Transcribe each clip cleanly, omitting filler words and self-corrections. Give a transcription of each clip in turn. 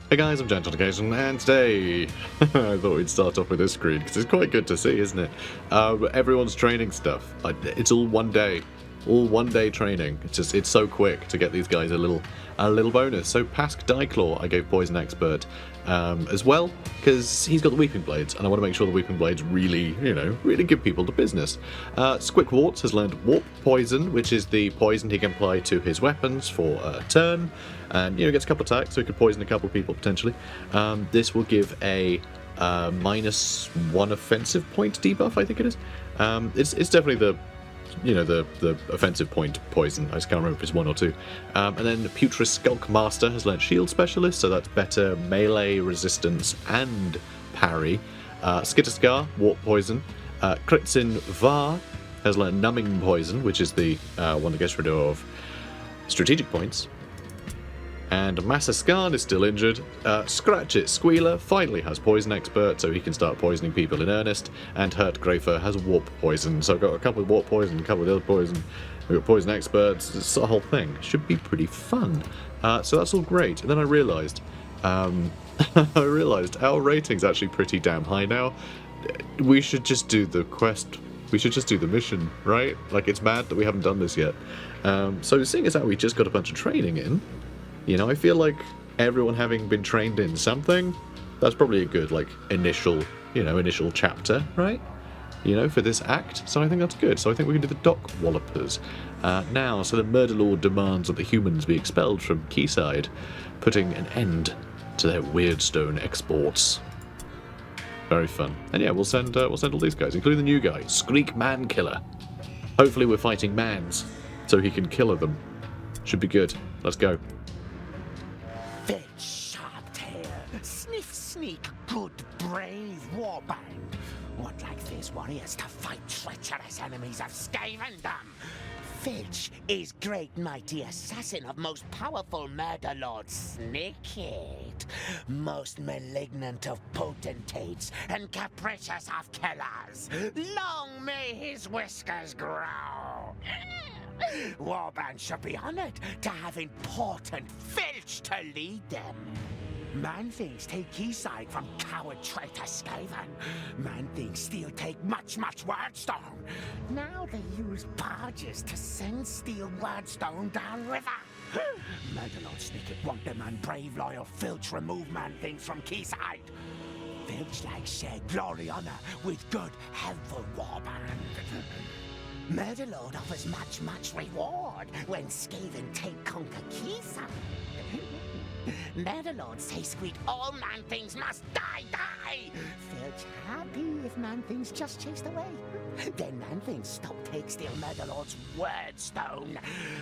Hey guys, I'm Detonation, and today I thought we'd start off with this screen because it's quite good to see, isn't it? Everyone's training stuff. It's all one day training. It's so quick to get these guys a little bonus. So Pask Diclaw, I gave Poison Expert as well because he's got the Weeping Blades, and I want to make sure the Weeping Blades really give people the business. Squickwarts has learned Warp Poison, which is the poison he can apply to his weapons for a turn. And gets a couple attacks, so he could poison a couple of people potentially. This will give a -1 offensive point debuff, I think it is. It's definitely the offensive point poison. I just can't remember if it's 1 or 2. And then Putrid Skulk Master has learned Shield Specialist, so that's better melee resistance and parry. Skitterscar, Warp Poison. Kritzin Var has learned Numbing Poison, which is the one that gets rid of strategic points. And Massaskan is still injured. Scratch It Squealer finally has Poison Expert, so he can start poisoning people in earnest. And Hurtgrafer has Warp Poison. So I've got a couple with Warp Poison, a couple with other poison. We've got Poison Experts. It's the whole thing. Should be pretty fun. So that's all great. And then I realised, our rating's actually pretty damn high now. We should just do the quest. We should just do the mission, right? Like, it's mad that we haven't done this yet. So seeing as how we just got a bunch of training in, I feel like everyone having been trained in something, that's probably a good, initial chapter, right? For this act. So I think that's good. So I think we can do the Dock Wallopers now. So the Murder Lord demands that the humans be expelled from Quayside, putting an end to their Weirdstone exports. Very fun. And yeah, we'll send all these guys, including the new guy, Skreek Man Killer. Hopefully we're fighting mans, so he can killer them. Should be good. Let's go. Sniff, sneak, good, brave warband. What like these warriors to fight treacherous enemies of Skavendom? Filch is great mighty assassin of most powerful murder lord Snicket, most malignant of potentates and capricious of killers. Long may his whiskers grow. Warband should be honored to have important Filch to lead them. Man-things take Quayside from coward traitor Skaven. Man-things still take much Wordstone. Now they use barges to send steel Wordstone downriver. Murderlord Snicket want them and brave loyal Filch remove man-things from Quayside. Filch like share glory honor with good helpful warband. Murderlord offers much reward when Skaven take conquer Quayside. Murderlord say squeak all man-things must die! Filch happy if man-things just chased away. Then man-things stop take steal Murderlord's Wordstone.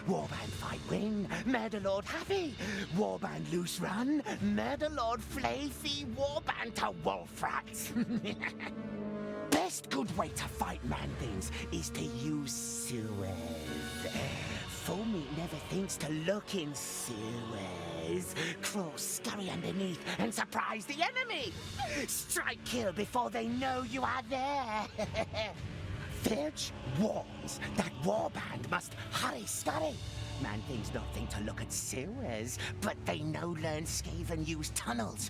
Warband fight win, Murderlord happy. Warband loose run, Murderlord flay fee Warband to wolf rats. Best good way to fight man-things is to use sewers. Foamy never thinks to look in sewers. Crawl scurry underneath and surprise the enemy. Strike kill before they know you are there. Filch warns that warband must hurry scurry. Man-things don't think to look at sewers, but they know learn Skaven use tunnels.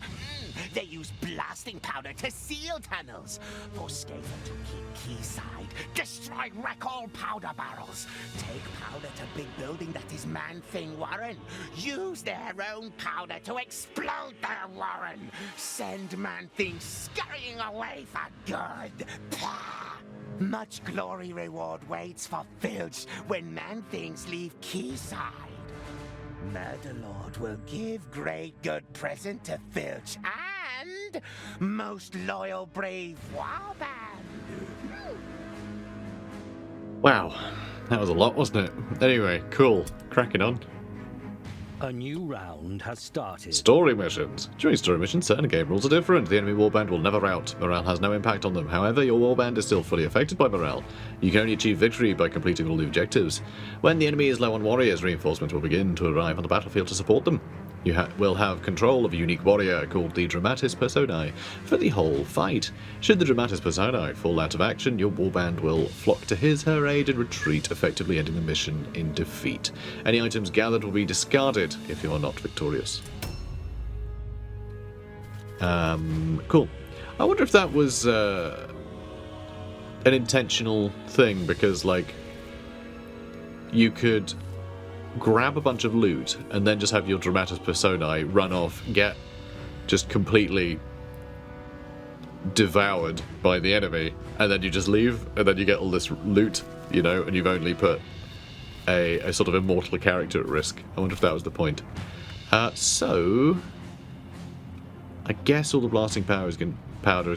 They use blasting powder to seal tunnels. For Skaven to keep Quayside, destroy wreck all powder barrels. Take powder to big building that is man-thing warren. Use their own powder to explode their warren. Send man-things scurrying away for good. Pah! Much glory reward waits for Filch when man-things leave Quayside. Murderlord will give great good present to Filch and most loyal brave warband. Wow, that was a lot, wasn't it? Anyway, cool. Cracking on. A new round has started. Story missions. During story missions, certain game rules are different. The enemy warband will never out. Morale has no impact on them. However, your warband is still fully affected by morale. You can only achieve victory by completing all the objectives. When the enemy is low on warriors, reinforcements will begin to arrive on the battlefield to support them. You will have control of a unique warrior called the Dramatis Personae for the whole fight. Should the Dramatis Personae fall out of action, your warband will flock to his/her aid and retreat, effectively ending the mission in defeat. Any items gathered will be discarded if you are not victorious. Cool. I wonder if that was an intentional thing, because, like, you could grab a bunch of loot and then just have your dramatis personae run off, get just completely devoured by the enemy, and then you just leave, and then you get all this loot, you know, and you've only put a sort of immortal character at risk. I wonder if that was the point. So I guess all the blasting powder is going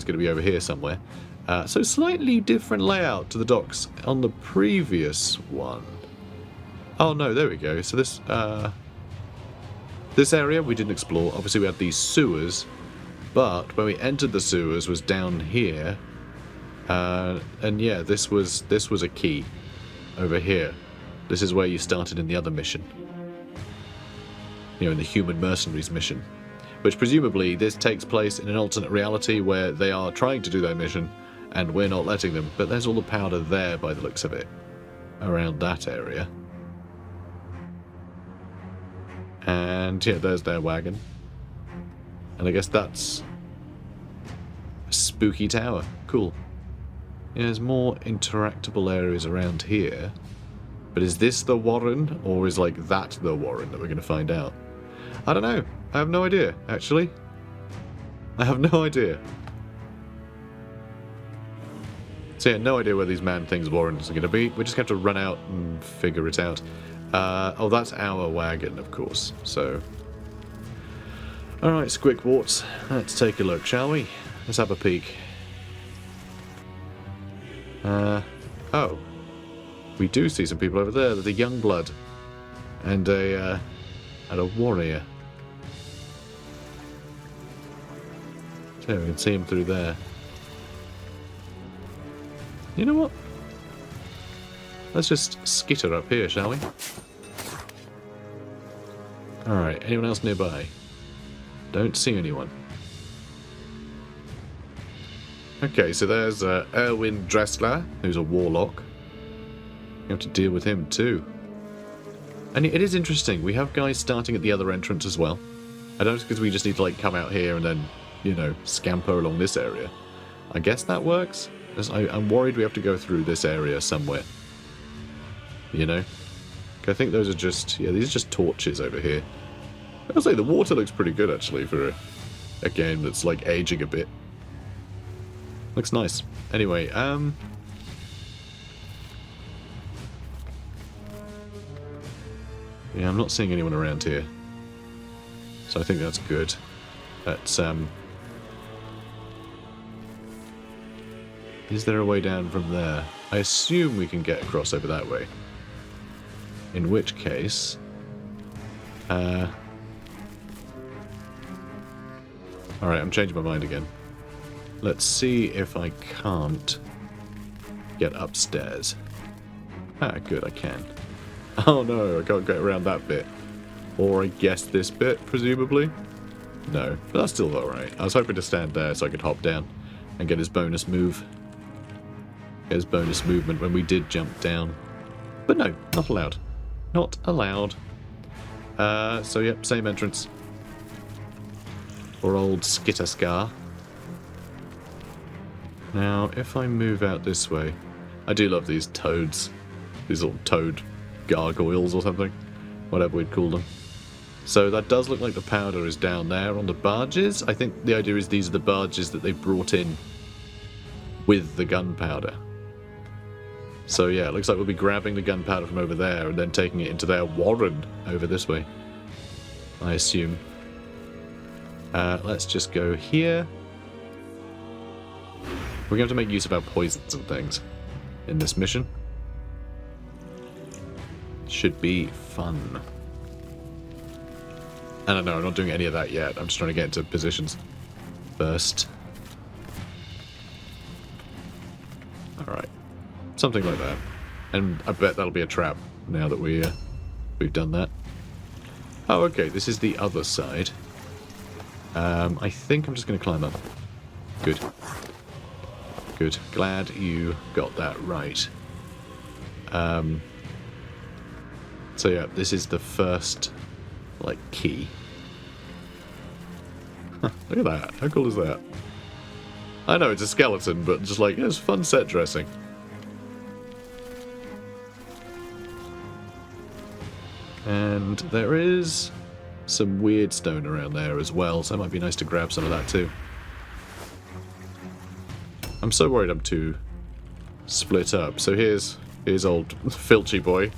to be over here somewhere. So slightly different layout to the docks on the previous one. Oh no, there we go. So this area we didn't explore. Obviously we had these sewers, but when we entered the sewers was down here. And yeah, this was a key over here. This is where you started in the other mission. You know, in the Human Mercenaries mission. Which presumably this takes place in an alternate reality where they are trying to do their mission and we're not letting them. But there's all the powder there by the looks of it. Around that area. And yeah, there's their wagon. And I guess that's a spooky tower. Cool. Yeah, there's more interactable areas around here. But is this the Warren, or is like that the Warren that we're going to find out? I don't know. I have no idea, actually. I have no idea. So yeah, no idea where these man-things Warrens are going to be. We just have to run out and figure it out. Oh, that's our wagon, of course. So, alright, Squickwarts. Let's take a look, shall we? Let's have a peek. Oh. We do see some people over there. There's a young blood. And a warrior. So we can see him through there. You know what? Let's just skitter up here, shall we? Alright, anyone else nearby? Don't see anyone. Okay, so there's Erwin Dressler, who's a warlock. You have to deal with him too. And it is interesting, we have guys starting at the other entrance as well. I don't know, because we just need to like come out here and then, you know, scamper along this area. I guess that works. I'm worried we have to go through this area somewhere. You know? I think those are just, yeah, these are just torches over here. I'll say the water looks pretty good actually for a game that's like aging a bit. Looks nice. Anyway, yeah, I'm not seeing anyone around here. So I think that's good. That's, is there a way down from there? I assume we can get across over that way. In which case... Alright, I'm changing my mind again. Let's see if I can't get upstairs. Ah, good, I can. Oh no, I can't get around that bit. Or I guess this bit, presumably? No, but that's still alright. I was hoping to stand there so I could hop down and get his bonus move. Get his bonus movement when we did jump down. But no, not allowed. Not allowed. So yep, same entrance. For old Skitterscar. Now, if I move out this way... I do love these toads. These little toad gargoyles or something. Whatever we'd call them. So that does look like the powder is down there on the barges. I think the idea is these are the barges that they brought in with the gunpowder. So yeah, it looks like we'll be grabbing the gunpowder from over there and then taking it into their warren over this way. I assume. Let's just go here. We're going to have to make use of our poisons and things in this mission. Should be fun. I don't know, I'm not doing any of that yet. I'm just trying to get into positions first. Alright. Something like that. And I bet that'll be a trap now that we've done that. Oh, okay, this is the other side. I think I'm just going to climb up. Good. Good. Glad you got that right. So yeah, this is the first, like, key. Look at that. How cool is that? I know it's a skeleton, but just like, it's fun set dressing. And there is some weird stone around there as well, so it might be nice to grab some of that too. I'm so worried I'm too split up. So here's old Filchy boy.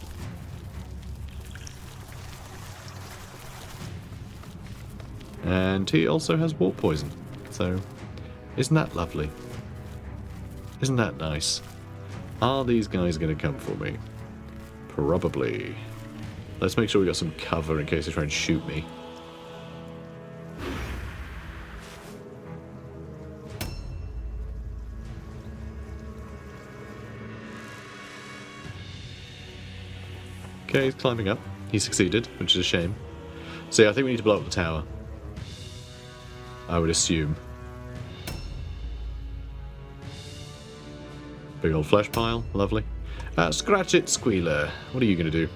And he also has warp poison. So, isn't that lovely? Isn't that nice? Are these guys going to come for me? Probably. Let's make sure we got some cover in case they try and shoot me. Okay, he's climbing up. He succeeded, which is a shame. So yeah, I think we need to blow up the tower. I would assume. Big old flesh pile, lovely. Scratch it, Squealer. What are you going to do?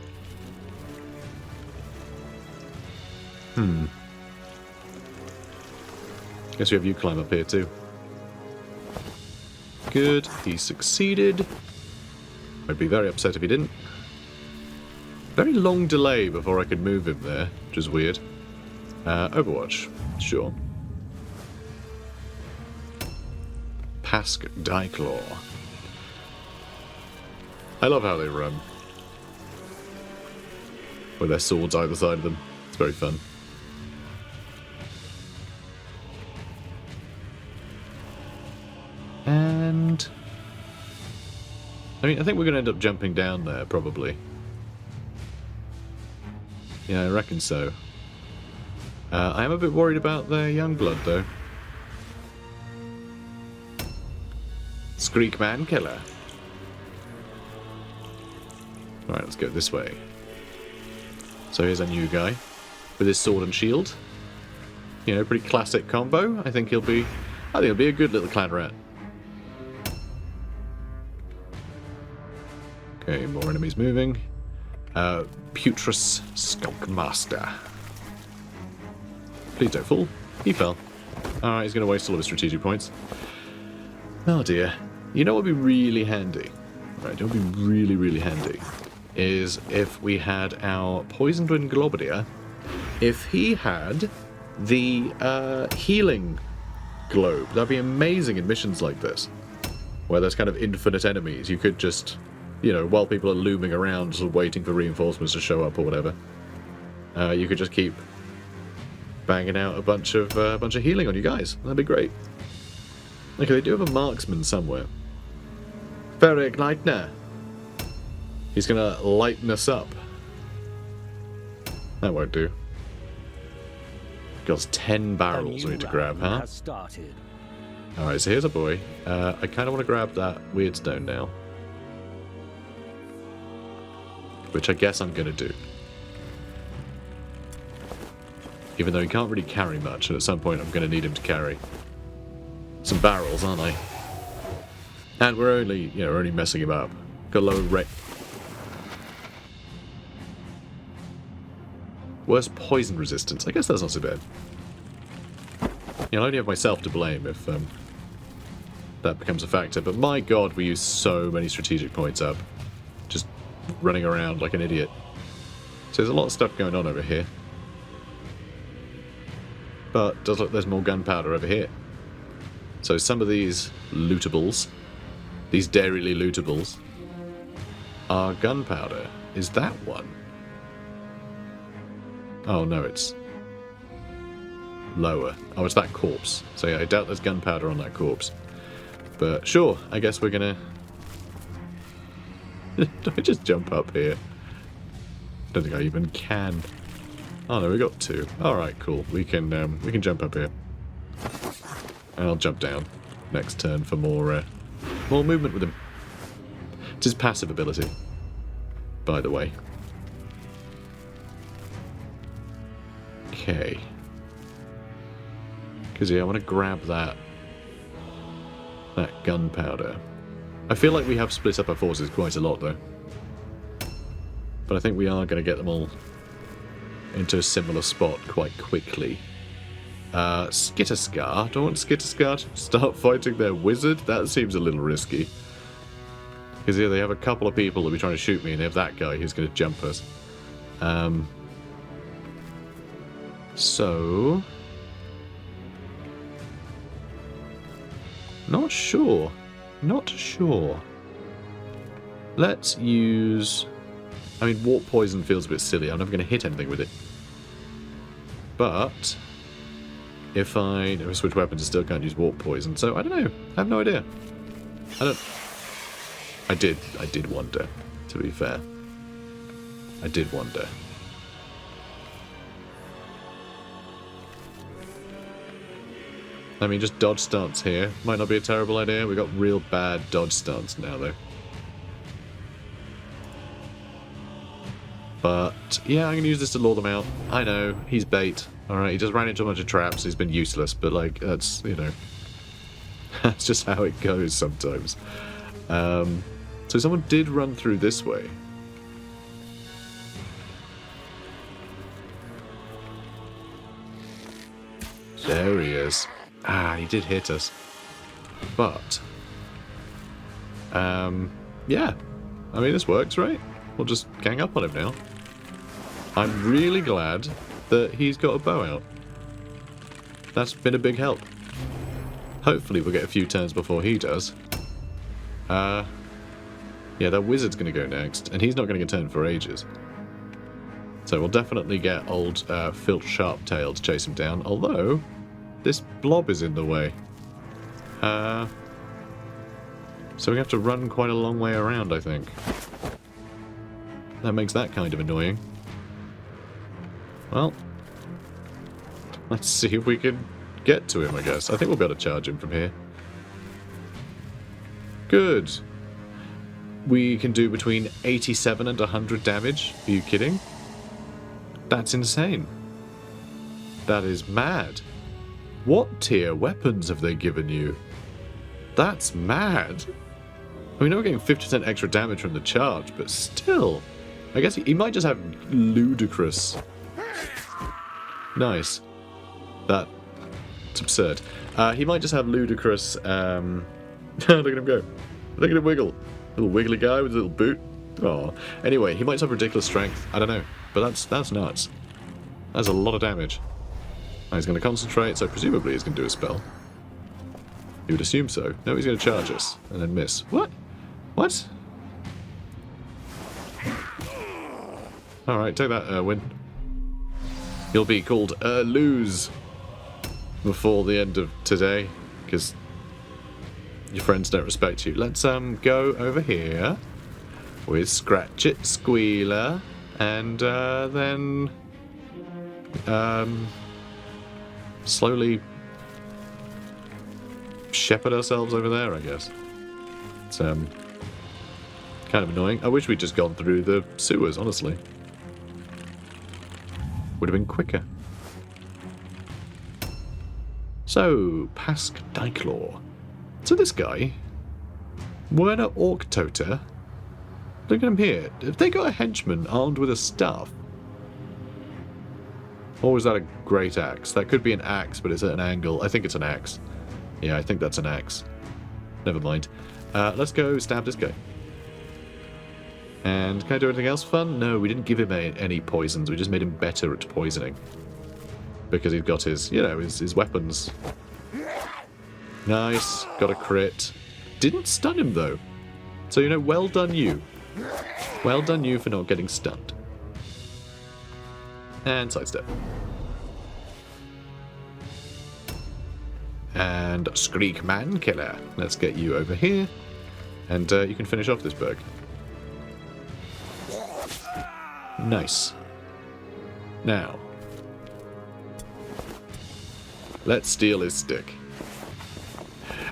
Guess we have you climb up here too. Good, he succeeded. I'd be very upset if he didn't. Very long delay before I could move him there, which is weird. Overwatch, sure. Pask Diclaw. I love how they run. With their swords either side of them. It's very fun. And I mean, I think we're going to end up jumping down there, probably. Yeah, I reckon so. I am a bit worried about their young blood, though. Skreek Man Killer. Alright, let's go this way. So here's a new guy with his sword and shield. You know, pretty classic combo. I think he'll be a good little clan rat. Okay, more enemies moving. Putrus Skulkmaster. Please don't fall. He fell. Alright, he's going to waste all of his strategic points. Oh dear. You know what would be really handy? Right, it would be really, really handy. Is if we had our Poisoned Wind Globadier, if he had the healing globe. That'd be amazing in missions like this, where there's kind of infinite enemies. You could just, you know, while people are looming around sort of waiting for reinforcements to show up or whatever, you could just keep banging out a bunch of healing on you guys. That'd be great. Okay, they do have a marksman somewhere. Ferric Lightner. He's gonna lighten us up. That won't do. Got 10 barrels we need to grab, huh? Alright, so here's a boy. I kind of want to grab that weird stone now. Which I guess I'm gonna do. Even though he can't really carry much, and at some point I'm gonna need him to carry some barrels, aren't I? And we're only, you know, we're only messing him up. Got low rate. Worst poison resistance. I guess that's not so bad. You know, I only have myself to blame if that becomes a factor. But my god, we use so many strategic points up. Just running around like an idiot. So there's a lot of stuff going on over here. But it does look there's more gunpowder over here. So some of these lootables, these dairily lootables, are gunpowder. Is that one? Oh no, it's lower. Oh, it's that corpse. So yeah, I doubt there's gunpowder on that corpse. But sure, I guess we're gonna... Do I just jump up here? Don't think I even can. Oh no, we got two. Alright, cool. We can jump up here. And I'll jump down next turn for more movement with him. It's his passive ability, by the way. Okay. Because yeah, I want to grab that gunpowder. I feel like we have split up our forces quite a lot though. But I think we are going to get them all into a similar spot quite quickly. Skitterscar. Do I want Skitterscar to start fighting their wizard? That seems a little risky. Because here they have a couple of people that be trying to shoot me, and they have that guy who's going to jump us. So... Not sure. Not sure. Let's use... I mean, warp poison feels a bit silly. I'm never going to hit anything with it. But... If I switch weapons, I still can't use warp poison. So, I don't know. I have no idea. I did wonder, to be fair. I did wonder. I mean, just dodge stance here. Might not be a terrible idea. We've got real bad dodge stance now, though. But, yeah, I'm going to use this to lure them out. I know, he's bait. Alright, he just ran into a bunch of traps. He's been useless, but, like, that's, you know... that's just how it goes sometimes. So someone did run through this way. There he is. Ah, he did hit us. But... yeah. I mean, this works, right? We'll just gang up on him now. I'm really glad that he's got a bow out. That's been a big help. Hopefully we'll get a few turns before he does. Yeah, that wizard's going to go next, and he's not going to get turned for ages. So we'll definitely get old Filch Sharptail to chase him down, although this blob is in the way. So we have to run quite a long way around, I think. That makes that kind of annoying. Well, let's see if we can get to him, I guess. I think we'll be able to charge him from here. Good. We can do between 87 and 100 damage. Are you kidding? That's insane. That is mad. What tier weapons have they given you? That's mad. I mean, we're getting 50% extra damage from the charge, but still. I guess he might just have ludicrous. Nice. That's absurd. He might just have ludicrous... Look at him go. Look at him wiggle. Little wiggly guy with a little boot. Oh. Anyway, he might have ridiculous strength. I don't know. But that's nuts. That's a lot of damage. Oh, he's going to concentrate, so presumably he's going to do a spell. You would assume so. No, he's going to charge us and then miss. What? What? Alright, take that, Erwin. You'll be called lose before the end of today, because your friends don't respect you. Let's go over here with Scratch It Squealer, and then slowly shepherd ourselves over there, I guess. It's kind of annoying. I wish we'd just gone through the sewers, honestly. Would have been quicker. So, Pask Diclaw. So this guy, Werner Orktoter, look at him here. Have they got a henchman armed with a staff? Or was that a great axe? That could be an axe, but it's at an angle. I think it's an axe. Yeah, I think that's an axe. Never mind. Let's go stab this guy. And can I do anything else fun? No, we didn't give him any poisons. We just made him better at poisoning. Because he's got his, you know, his weapons. Nice. Got a crit. Didn't stun him, though. So, you know, well done you. Well done you for not getting stunned. And sidestep. And Skreek Man Killer. Let's get you over here. And you can finish off this berg. Nice. Now, let's steal his stick.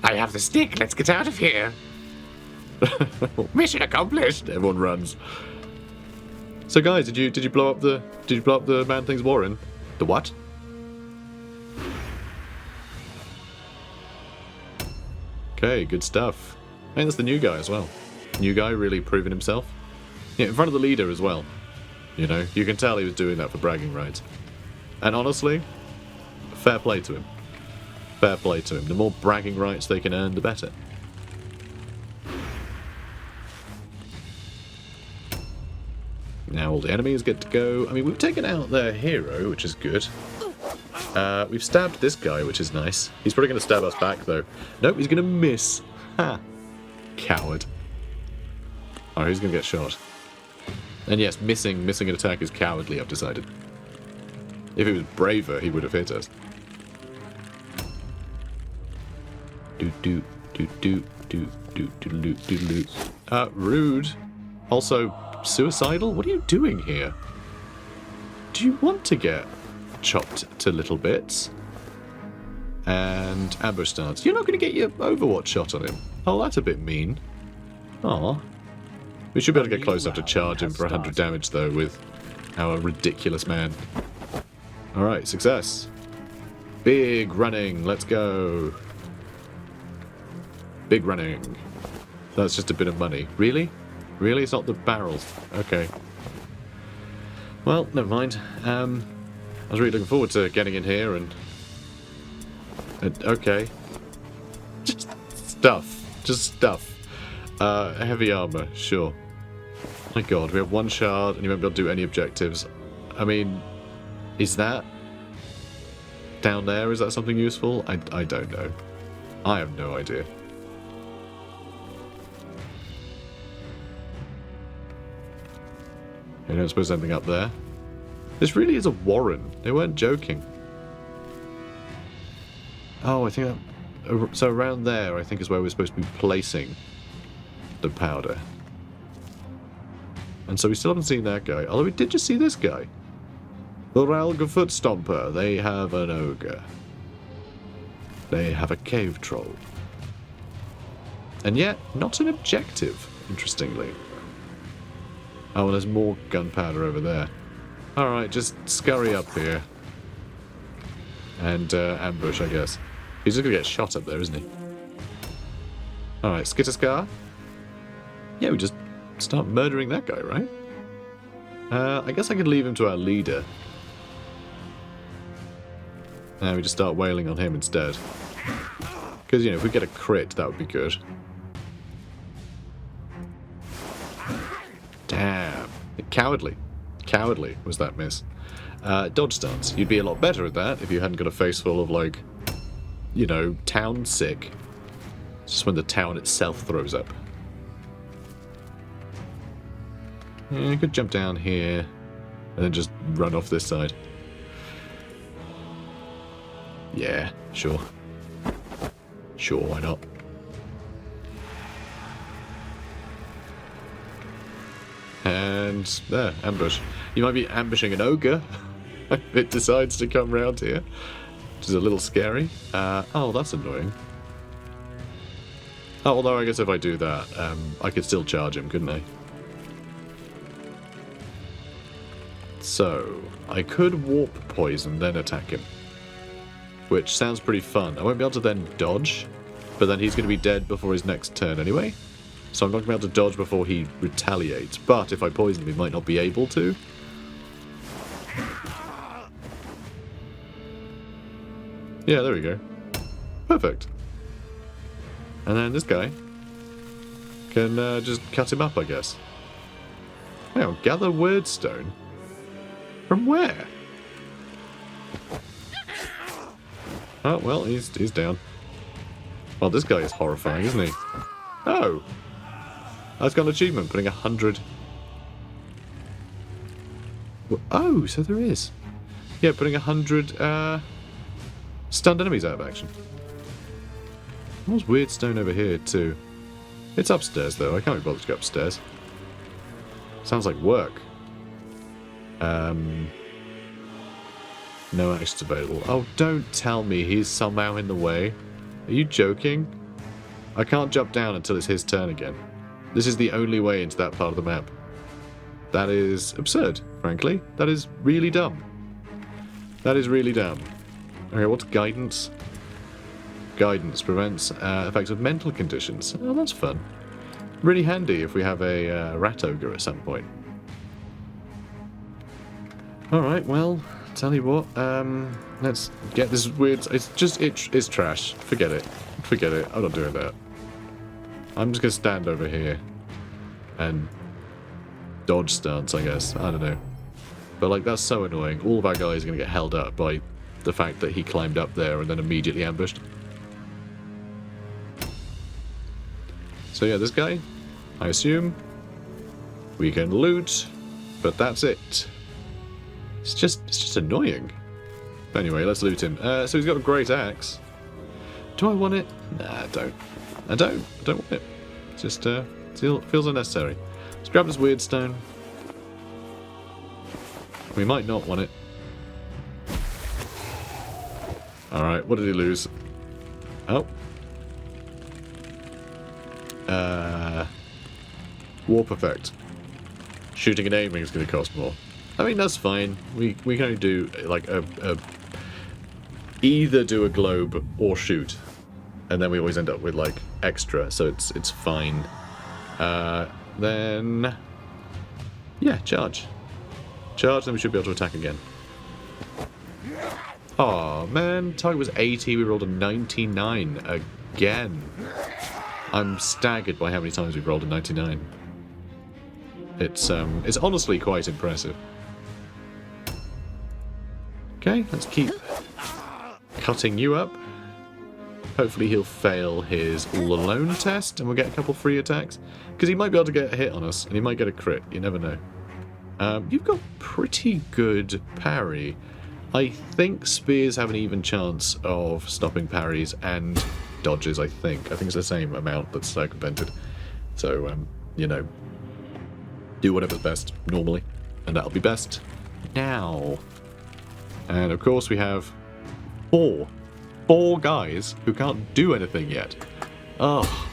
I have the stick. Let's get out of here. Mission accomplished. Everyone runs. So, guys, did you blow up the Man Thing's Warren? The what? Okay, good stuff. And that's the new guy as well. New guy really proving himself. Yeah, in front of the leader as well. You know, you can tell he was doing that for bragging rights. And honestly, Fair play to him. Fair play to him. The more bragging rights they can earn, the better. Now all the enemies get to go. I mean, we've taken out their hero, which is good. We've stabbed this guy, which is nice. He's probably going to stab us back, though. Nope, he's going to miss. Ha! Coward. Oh, he's going to get shot. And yes, missing an attack is cowardly, I've decided. If he was braver, he would have hit us. Rude. Also, suicidal? What are you doing here? Do you want to get chopped to little bits? And ambush starts. You're not going to get your Overwatch shot on him. Oh, that's a bit mean. Aw. We should be able to get close enough to charge him for 100 damage, though, with our ridiculous man. Alright, success. Big running. Let's go. Big running. That's just a bit of money. Really? Really? It's not the barrels. Okay. Well, never mind. I was really looking forward to getting in here and okay. Just stuff. Just stuff. Heavy armor, sure. My god, we have one shard and you won't be able to do any objectives. I mean, is that down there? Is that something useful? I don't know. I have no idea. I don't suppose anything up there. This really is a warren. They weren't joking. Oh, I think that... So around there, I think, is where we're supposed to be placing the powder. And so we still haven't seen that guy. Although we did just see this guy. The Ralga Foot Stomper. They have an ogre. They have a cave troll. And yet, not an objective, interestingly. Oh, well, there's more gunpowder over there. Alright, just scurry up here. And ambush, I guess. He's just going to get shot up there, isn't he? Alright, Skitterscar. Yeah, we just start murdering that guy, right? I guess I could leave him to our leader. And we just start wailing on him instead. Because, you know, if we get a crit, that would be good. Damn. Cowardly. Cowardly was that miss. Dodge stance. You'd be a lot better at that if you hadn't got a face full of, like, you know, town sick. It's just when the town itself throws up. Yeah, you could jump down here and then just run off this side. Yeah, sure. Sure, why not? And there, ambush. You might be ambushing an ogre if it decides to come round here, which is a little scary. Oh, that's annoying. Oh, although I guess if I do that, I could still charge him, couldn't I? So, I could warp poison, then attack him. Which sounds pretty fun. I won't be able to then dodge, but then he's going to be dead before his next turn anyway. So I'm not going to be able to dodge before he retaliates. But if I poison him, he might not be able to. Yeah, there we go. Perfect. And then this guy can just cut him up, I guess. Hang on, gather wordstone? From where? Oh, well, he's down. Well, this guy is horrifying, isn't he? Oh! I've got an achievement, putting 100... Oh, so there is. Yeah, putting 100 stunned enemies out of action. There's weird stone over here, too. It's upstairs, though. I can't be bothered to go upstairs. Sounds like work. No actions available. Oh, don't tell me he's somehow in the way. Are you joking? I can't jump down until it's his turn again. This is the only way into that part of the map. That is absurd, frankly. That is really dumb. That is really dumb. Okay, what's guidance? Guidance prevents effects of mental conditions. Oh, that's fun. Really handy if we have a rat ogre at some point. Alright, well, tell you what, let's get this weird... It's trash. Forget it. Forget it. I'm not doing that. I'm just going to stand over here and dodge stunts, I guess. I don't know. But, like, that's so annoying. All of our guys are going to get held up by the fact that he climbed up there and then immediately ambushed. So, yeah, this guy, I assume, we can loot, but that's it. It's just annoying. But anyway, let's loot him. So he's got a great axe. Do I want it? Nah, I don't. I don't want it. It's just feels unnecessary. Let's grab this weird stone. We might not want it. Alright, what did he lose? Oh. Warp effect. Shooting and aiming is going to cost more. I mean, that's fine. We can only do, like, either do a globe or shoot. And then we always end up with, like, extra, so it's fine. Then... yeah, charge. Charge, then we should be able to attack again. Aw, man. Target was 80, we rolled a 99 again. I'm staggered by how many times we've rolled a 99. It's honestly quite impressive. Okay, let's keep cutting you up. Hopefully he'll fail his all alone test and we'll get a couple free attacks. Because he might be able to get a hit on us and he might get a crit, you never know. You've got pretty good parry. I think spears have an even chance of stopping parries and dodges, I think. I think it's the same amount that's circumvented. So, you know, do whatever's best normally. And that'll be best now. And of course we have four guys who can't do anything yet. Oh,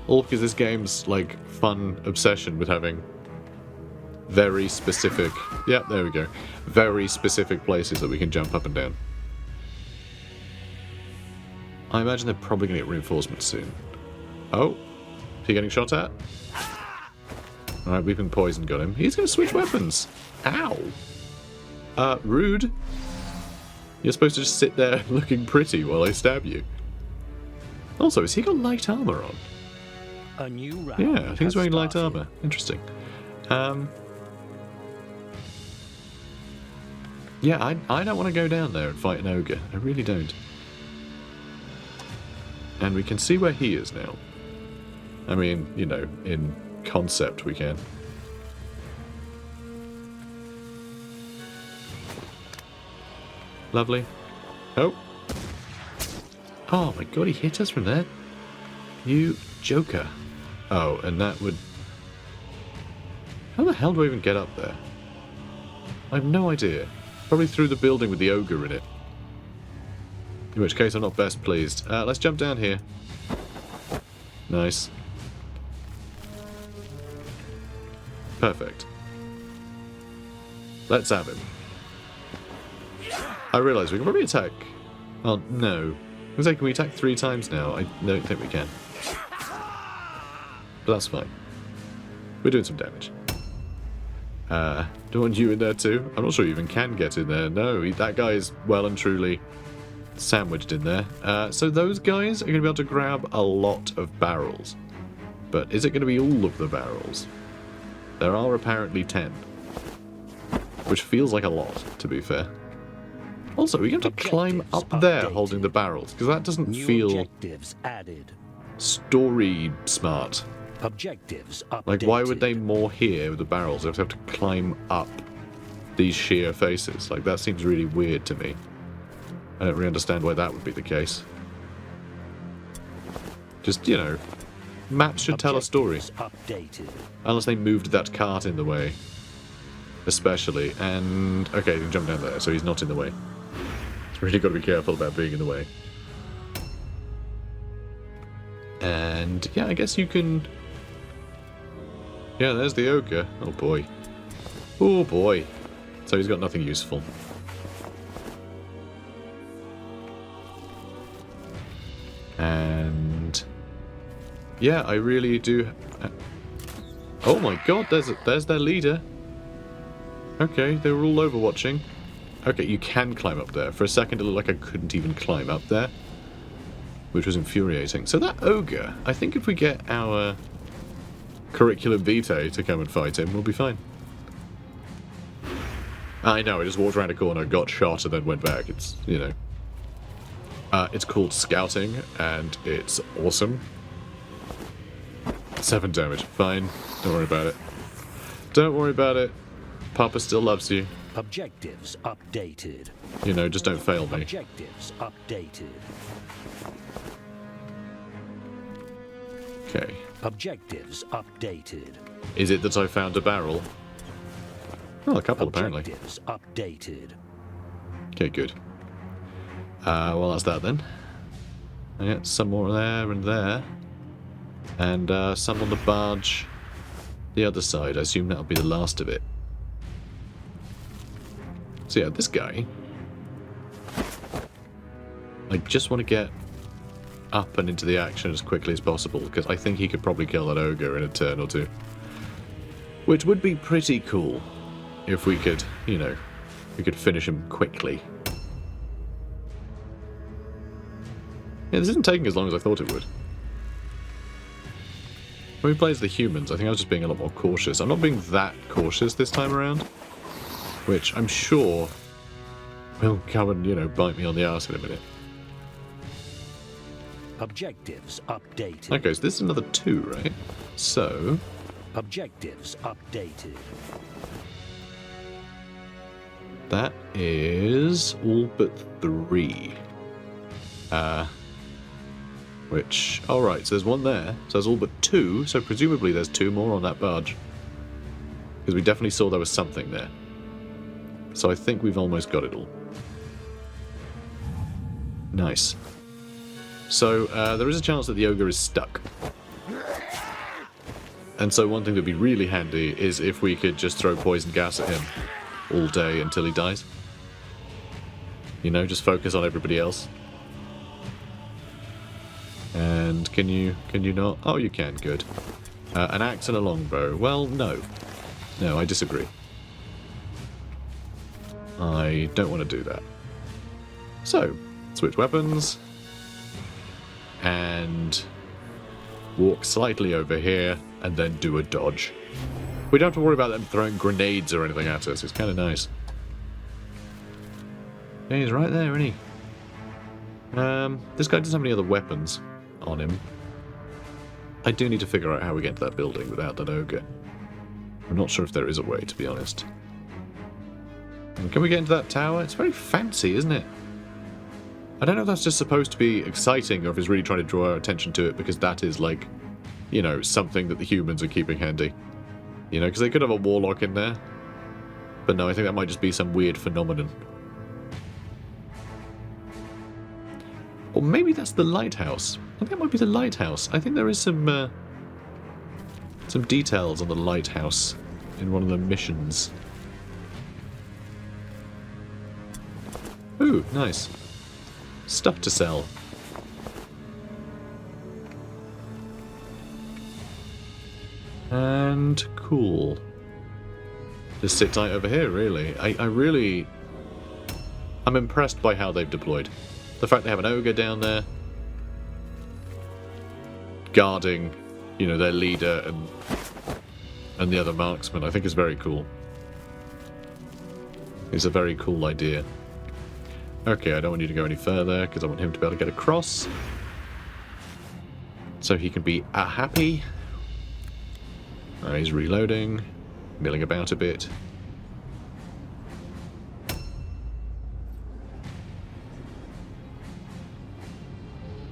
all because this game's like fun obsession with having very specific, yeah, there we go, very specific places that we can jump up and down. I imagine they're probably going to get reinforcements soon. Oh, is he getting shot at? Alright, weeping poison got him. He's going to switch weapons. Ow. Rude. You're supposed to just sit there looking pretty while I stab you. Also, has he got light armor on? A new round. Yeah, I think he's wearing light started. armor. Interesting. Yeah, I don't want to go down there and fight an ogre. I really don't. And we can see where he is now. I mean, you know, in concept we can. Lovely. Oh. Oh my god, he hit us from there. You joker. Oh, and that would... How the hell do I even get up there? I have no idea. Probably through the building with the ogre in it. In which case I'm not best pleased. Let's jump down here. Nice. Perfect. Let's have him. I realise we can probably attack... Well, no. I was like, can we attack 3 times now? I don't think we can. But that's fine. We're doing some damage. Do I want you in there too? I'm not sure you even can get in there. No, that guy is well and truly sandwiched in there. So those guys are going to be able to grab a lot of barrels. But is it going to be all of the barrels? There are apparently 10. Which feels like a lot, to be fair. Also, we have to climb up there holding the barrels, because that doesn't feel objectives added. Story smart. Objectives updated. Like, why would they moor here with the barrels? They have to climb up these sheer faces. Like, that seems really weird to me. I don't really understand why that would be the case. Just, you know, maps should tell a story. Updated. Unless they moved that cart in the way. Especially. And, okay, he can jump down there, so he's not in the way. It's really got to be careful about being in the way. And, yeah, I guess you can... Yeah, there's the ogre. Oh, boy. Oh, boy. So he's got nothing useful. And... yeah, I really do... Oh, my God, there's their leader. Okay, they were all overwatching. Okay, you can climb up there. For a second it looked like I couldn't even climb up there, which was infuriating. So that ogre, I think if we get our curriculum vitae to come and fight him, we'll be fine. I know, I just walked around a corner, got shot, and then went back. It's, you know. It's called scouting, and it's awesome. 7 damage. Fine. Don't worry about it. Don't worry about it. Papa still loves you. Objectives updated. You know, just don't fail me. Objectives updated. Okay. Objectives updated. Is it that I found a barrel? Well, a couple, apparently. Objectives updated. Okay, good. Well, that's that then. I get some more there and there. And some on the barge the other side. I assume that'll be the last of it. So yeah, this guy, I just want to get up and into the action as quickly as possible, because I think he could probably kill that ogre in a turn or two. Which would be pretty cool if we could, you know, we could finish him quickly. Yeah, this isn't taking as long as I thought it would. When we play as the humans, I think I was just being a lot more cautious. I'm not being that cautious this time around, which I'm sure will come and, you know, bite me on the arse in a minute. Objectives updated. Okay, so this is another 2, right? So... Objectives updated. that is all but 3. Which... alright, so there's 1 there. So there's all but 2, so presumably there's 2 more on that barge. Because we definitely saw there was something there. So I think we've almost got it all. Nice. So, there is a chance that the ogre is stuck. And so one thing that would be really handy is if we could just throw poison gas at him all day until he dies. You know, just focus on everybody else. And can you not? Oh, you can, good. An axe and a longbow. Well, no. No, I disagree. I don't want to do that. So, switch weapons. And walk slightly over here, and then do a dodge. We don't have to worry about them throwing grenades or anything at us. It's kind of nice. Yeah, he's right there, isn't he? This guy doesn't have any other weapons on him. I do need to figure out how we get to that building without that ogre. I'm not sure if there is a way, to be honest. And can we get into that tower? It's very fancy, isn't it? I don't know if that's just supposed to be exciting or if it's really trying to draw our attention to it, because that is, like, you know, something that the humans are keeping handy. You know, because they could have a warlock in there. But no, I think that might just be some weird phenomenon. Or maybe that's the lighthouse. I think that might be the lighthouse. I think there is some details on the lighthouse in one of the missions. Ooh, nice. Stuff to sell. And cool. Just sit tight over here, really. I'm impressed by how they've deployed. The fact they have an ogre down there guarding, you know, their leader and the other marksman, I think is very cool. It's a very cool idea. Okay, I don't want you to go any further because I want him to be able to get across. So he can be happy. He's reloading, milling about a bit.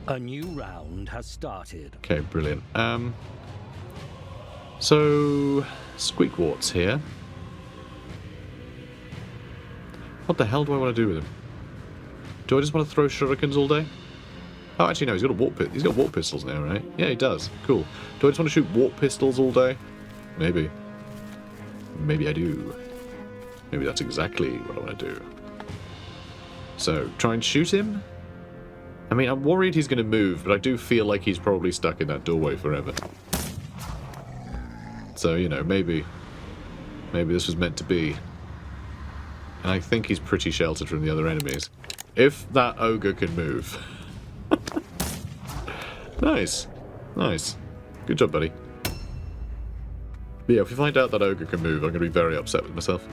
A new round has started. Okay, brilliant. So Squeakwart's here. What the hell do I want to do with him? Do I just want to throw shurikens all day? Oh, actually no, he's got warp pistols now, right? Yeah, he does. Cool. Do I just want to shoot warp pistols all day? Maybe. Maybe I do. Maybe that's exactly what I want to do. So, try and shoot him? I mean, I'm worried he's going to move, but I do feel like he's probably stuck in that doorway forever. So, you know, maybe this was meant to be. And I think he's pretty sheltered from the other enemies. If that ogre can move. Nice. Nice. Good job, buddy. But yeah, if we find out that ogre can move, I'm going to be very upset with myself.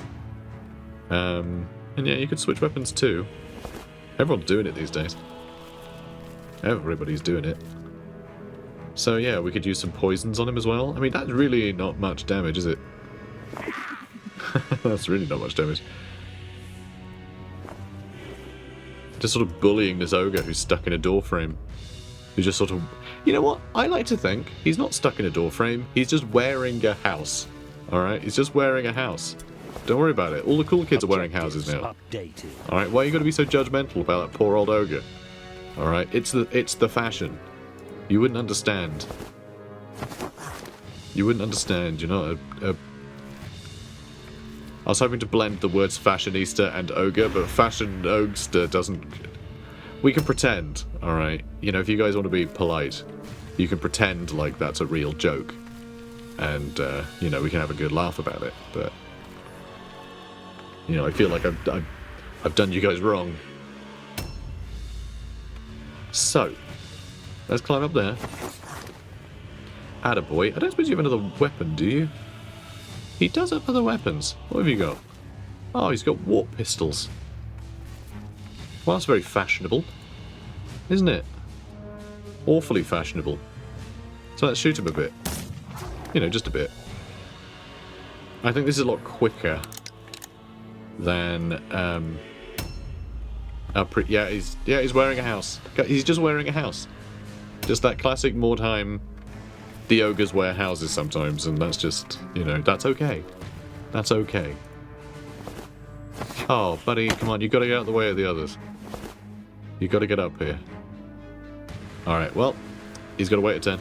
And yeah, you could switch weapons too. Everyone's doing it these days. Everybody's doing it. So yeah, we could use some poisons on him as well. I mean, that's really not much damage, is it? That's really not much damage. Just sort of bullying this ogre who's stuck in a door frame. Who's just sort of... You know what? I like to think he's not stuck in a door frame. He's just wearing a house. Alright? He's just wearing a house. Don't worry about it. All the cool kids are wearing houses now. Alright? Why are you going to be so judgmental about that poor old ogre? Alright? It's the fashion. You wouldn't understand. You wouldn't understand. You're not a... I was hoping to blend the words fashionista and ogre, but fashion ogster doesn't... We can pretend, alright? You know, if you guys want to be polite, you can pretend like that's a real joke. And, you know, we can have a good laugh about it, but... You know, I feel like I've done you guys wrong. So, let's climb up there. Attaboy. I don't suppose you have another weapon, do you? He does have other weapons. What have you got? Oh, he's got warp pistols. Well, that's very fashionable, isn't it? Awfully fashionable. So let's shoot him a bit. You know, just a bit. I think this is a lot quicker than... yeah, he's wearing a house. He's just wearing a house. Just that classic Mordheim... The ogres wear houses sometimes, and that's just, you know, that's okay. That's okay. Oh, buddy, come on, you've got to get out of the way of the others. You've got to get up here. Alright, well, he's got to wait a turn.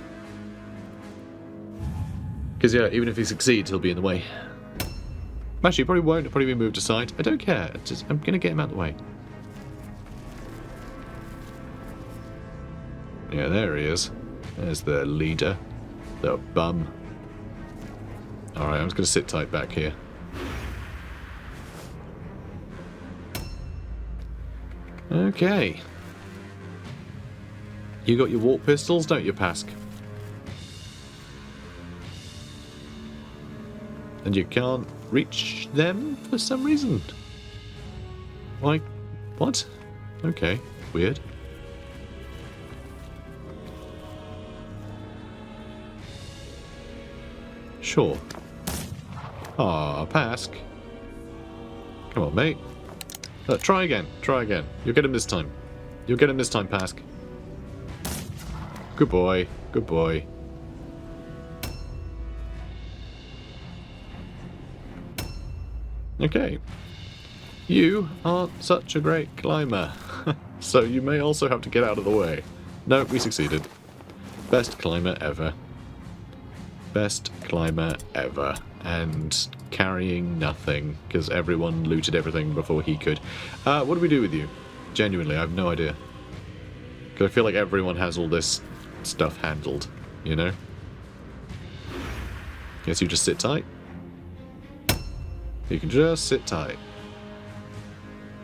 Because, yeah, even if he succeeds, he'll be in the way. Actually, he probably won't. He'll probably be moved aside. I don't care. I'm going to get him out of the way. Yeah, there he is. There's the leader. The bum. Alright, I'm just going to sit tight back here. Okay. You got your warp pistols, don't you, Pask? And you can't reach them for some reason. Like, what? Okay, weird. Sure. Ah, Pask. Come on, mate. Try again. Try again. You'll get him this time. You'll get him this time, Pask. Good boy. Good boy. Okay. You aren't such a great climber. So you may also have to get out of the way. No, we succeeded. Best climber ever. Best climber ever. And carrying nothing, because everyone looted everything before he could. What do we do with you? Genuinely, I have no idea. Because I feel like everyone has all this stuff handled, you know? Guess you just sit tight. You can just sit tight.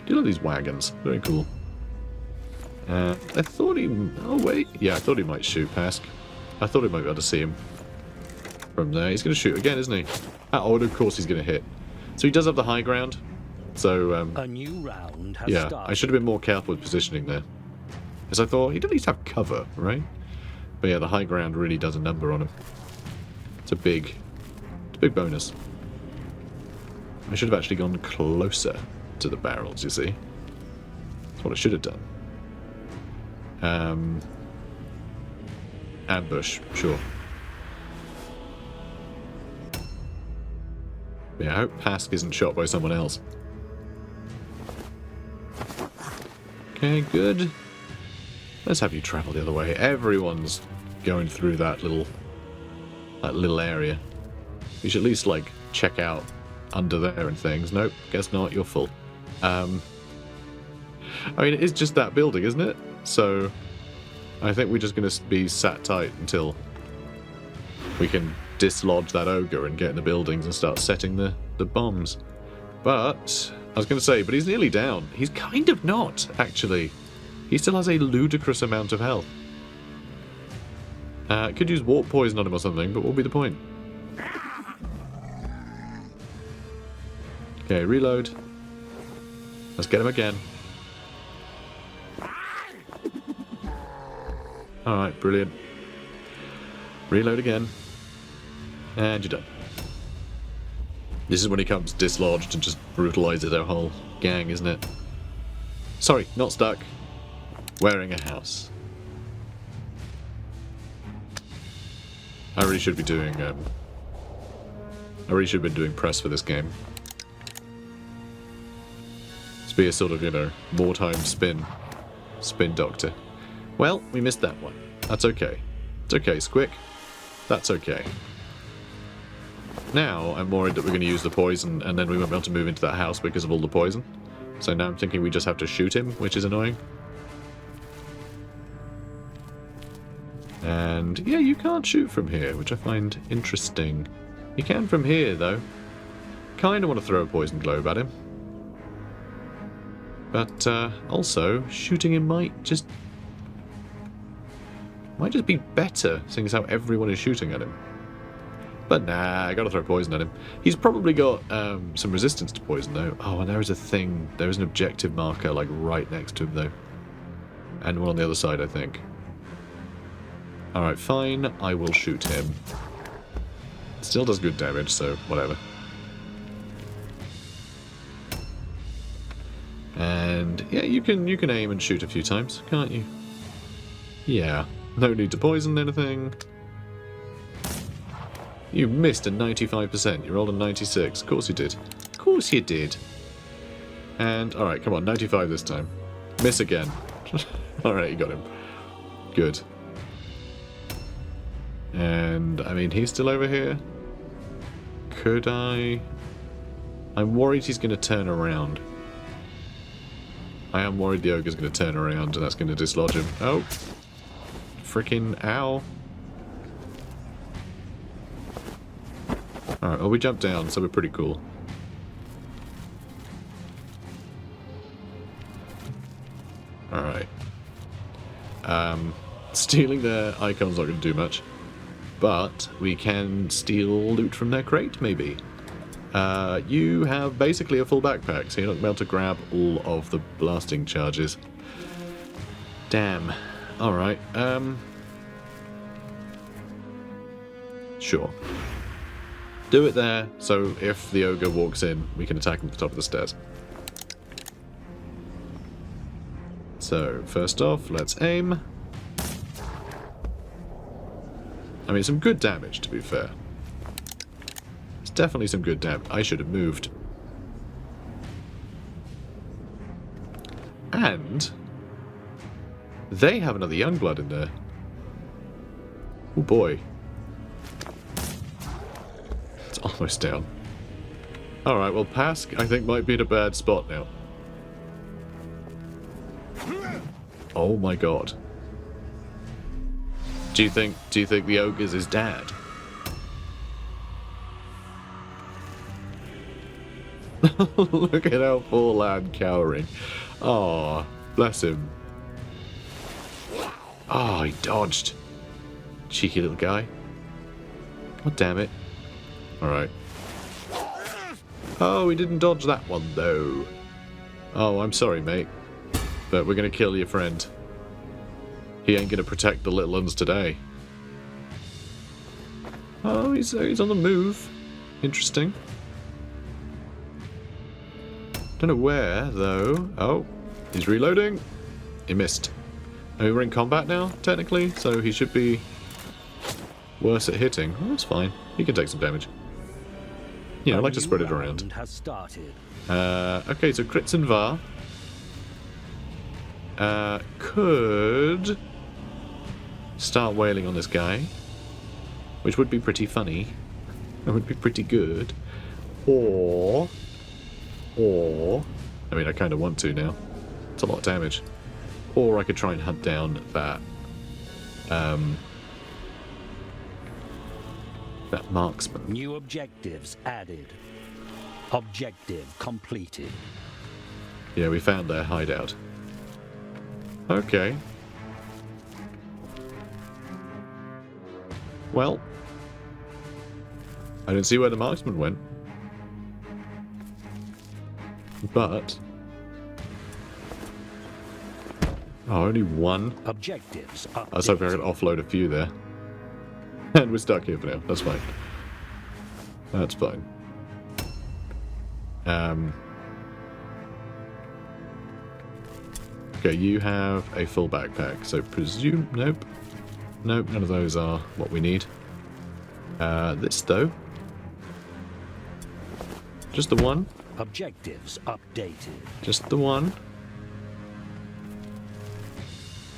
Do love these wagons. Very cool. I thought he... Oh, wait. Yeah, I thought he might shoot Pask. I thought he might be able to see him from there. He's going to shoot again, isn't he? Oh, and of course he's going to hit. So he does have the high ground. So, a new round has yeah, started. I should have been more careful with positioning there. Because I thought he'd at least have cover, right? But yeah, the high ground really does a number on him. It's a big bonus. I should have actually gone closer to the barrels, you see. That's what I should have done. Ambush, sure. Yeah, I hope Pask isn't shot by someone else. Okay, good. Let's have you travel the other way. Everyone's going through that little area. You should at least, like, check out under there and things. Nope, guess not, you're full. I mean, it's just that building, isn't it? So, I think we're just going to be sat tight until we can dislodge that ogre and get in the buildings and start setting the bombs. But I was going to say, but he's nearly down. He's kind of not, actually. He still has a ludicrous amount of health. Could use warp poison on him or something, but what would be the point? Okay, reload. Let's get him again. Alright, brilliant. Reload again. And you're done. This is when he comes dislodged and just brutalizes our whole gang, isn't it? Sorry, not stuck. Wearing a house. I really should be doing, I really should have been doing press for this game. Let's be a sort of, you know, Mordheim spin doctor. Well, we missed that one. That's okay. It's okay, Squick. That's okay. Now, I'm worried that we're going to use the poison, and then we won't be able to move into that house because of all the poison. So now I'm thinking we just have to shoot him, which is annoying. And, yeah, you can't shoot from here, which I find interesting. You can from here, though. Kind of want to throw a poison globe at him. But, also, shooting him might just be better, seeing as how everyone is shooting at him. But nah, I gotta throw poison at him. He's probably got some resistance to poison, though. Oh, and there is a thing. There is an objective marker, like, right next to him, though. And one on the other side, I think. Alright, fine. I will shoot him. Still does good damage, so whatever. And, yeah, you can aim and shoot a few times, can't you? Yeah. No need to poison anything. You missed a 95%. You rolled a 96. Of course you did. Of course you did. And, alright, come on. 95 this time. Miss again. Alright, you got him. Good. And, I mean, he's still over here. Could I... I'm worried he's going to turn around. I am worried the ogre's going to turn around and that's going to dislodge him. Oh. Freaking ow. Alright, well we jumped down, so we're pretty cool. Alright. Stealing their icon's not going to do much. But we can steal loot from their crate, maybe. You have basically a full backpack, so you're not able to grab all of the blasting charges. Damn. Alright, sure. Do it there, so if the ogre walks in, we can attack him at the top of the stairs. So, first off, let's aim. I mean, some good damage, to be fair. It's definitely some good damage. I should have moved. And they have another young blood in there. Oh boy. It's almost down. Alright, well Pask, I think, might be in a bad spot now. Oh my god. Do you think the ogre's his dad? Look at how poor lad cowering. Oh, bless him. Oh, he dodged. Cheeky little guy. God damn it. Alright. Oh, he didn't dodge that one, though. Oh, I'm sorry, mate. But we're gonna kill your friend. He ain't gonna protect the little ones today. Oh, he's on the move. Interesting. Don't know where, though. Oh, he's reloading. He missed. Oh, we're in combat now, technically, so he should be worse at hitting. Oh, that's fine. He can take some damage. Yeah, I like to spread it around. Has started. Okay, so crits and var. Could start wailing on this guy, which would be pretty funny. It would be pretty good. Or, I mean, I kind of want to now. It's a lot of damage. Or I could try and hunt down that, that marksman. New objectives added. Objective completed. Yeah, we found their hideout. Okay. Well, I didn't see where the marksman went. But... oh, only one? Objectives I was hoping I could offload a few there. And we're stuck here for now. That's fine. That's fine. Okay, you have a full backpack, so presume... nope. Nope, none of those are what we need. This, though. Just the one. Objectives updated. Just the one.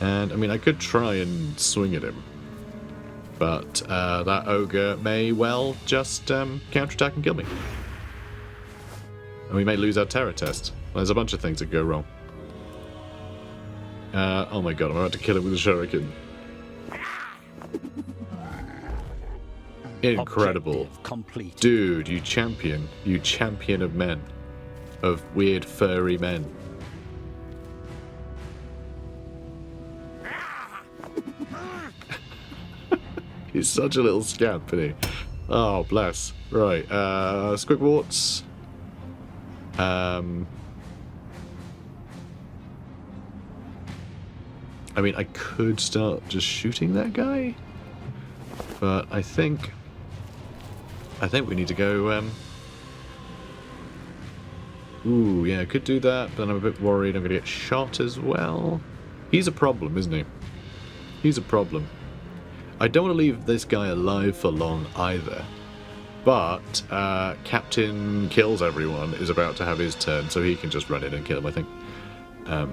And, I mean, I could try and swing at him. But that ogre may well just counterattack and kill me. And we may lose our terror test. There's a bunch of things that go wrong. Oh my god, I'm about to kill him with a shuriken. Incredible. Dude, you champion. You champion of men. Of weird furry men. He's such a little scamp, isn't he? Oh, bless. Right, Squigwarts. I mean, I could start just shooting that guy, but I think we need to go, ooh, yeah, I could do that, but then I'm a bit worried I'm going to get shot as well. He's a problem, isn't he? He's a problem. I don't want to leave this guy alive for long either, but Captain Kills Everyone is about to have his turn, so he can just run in and kill him, I think,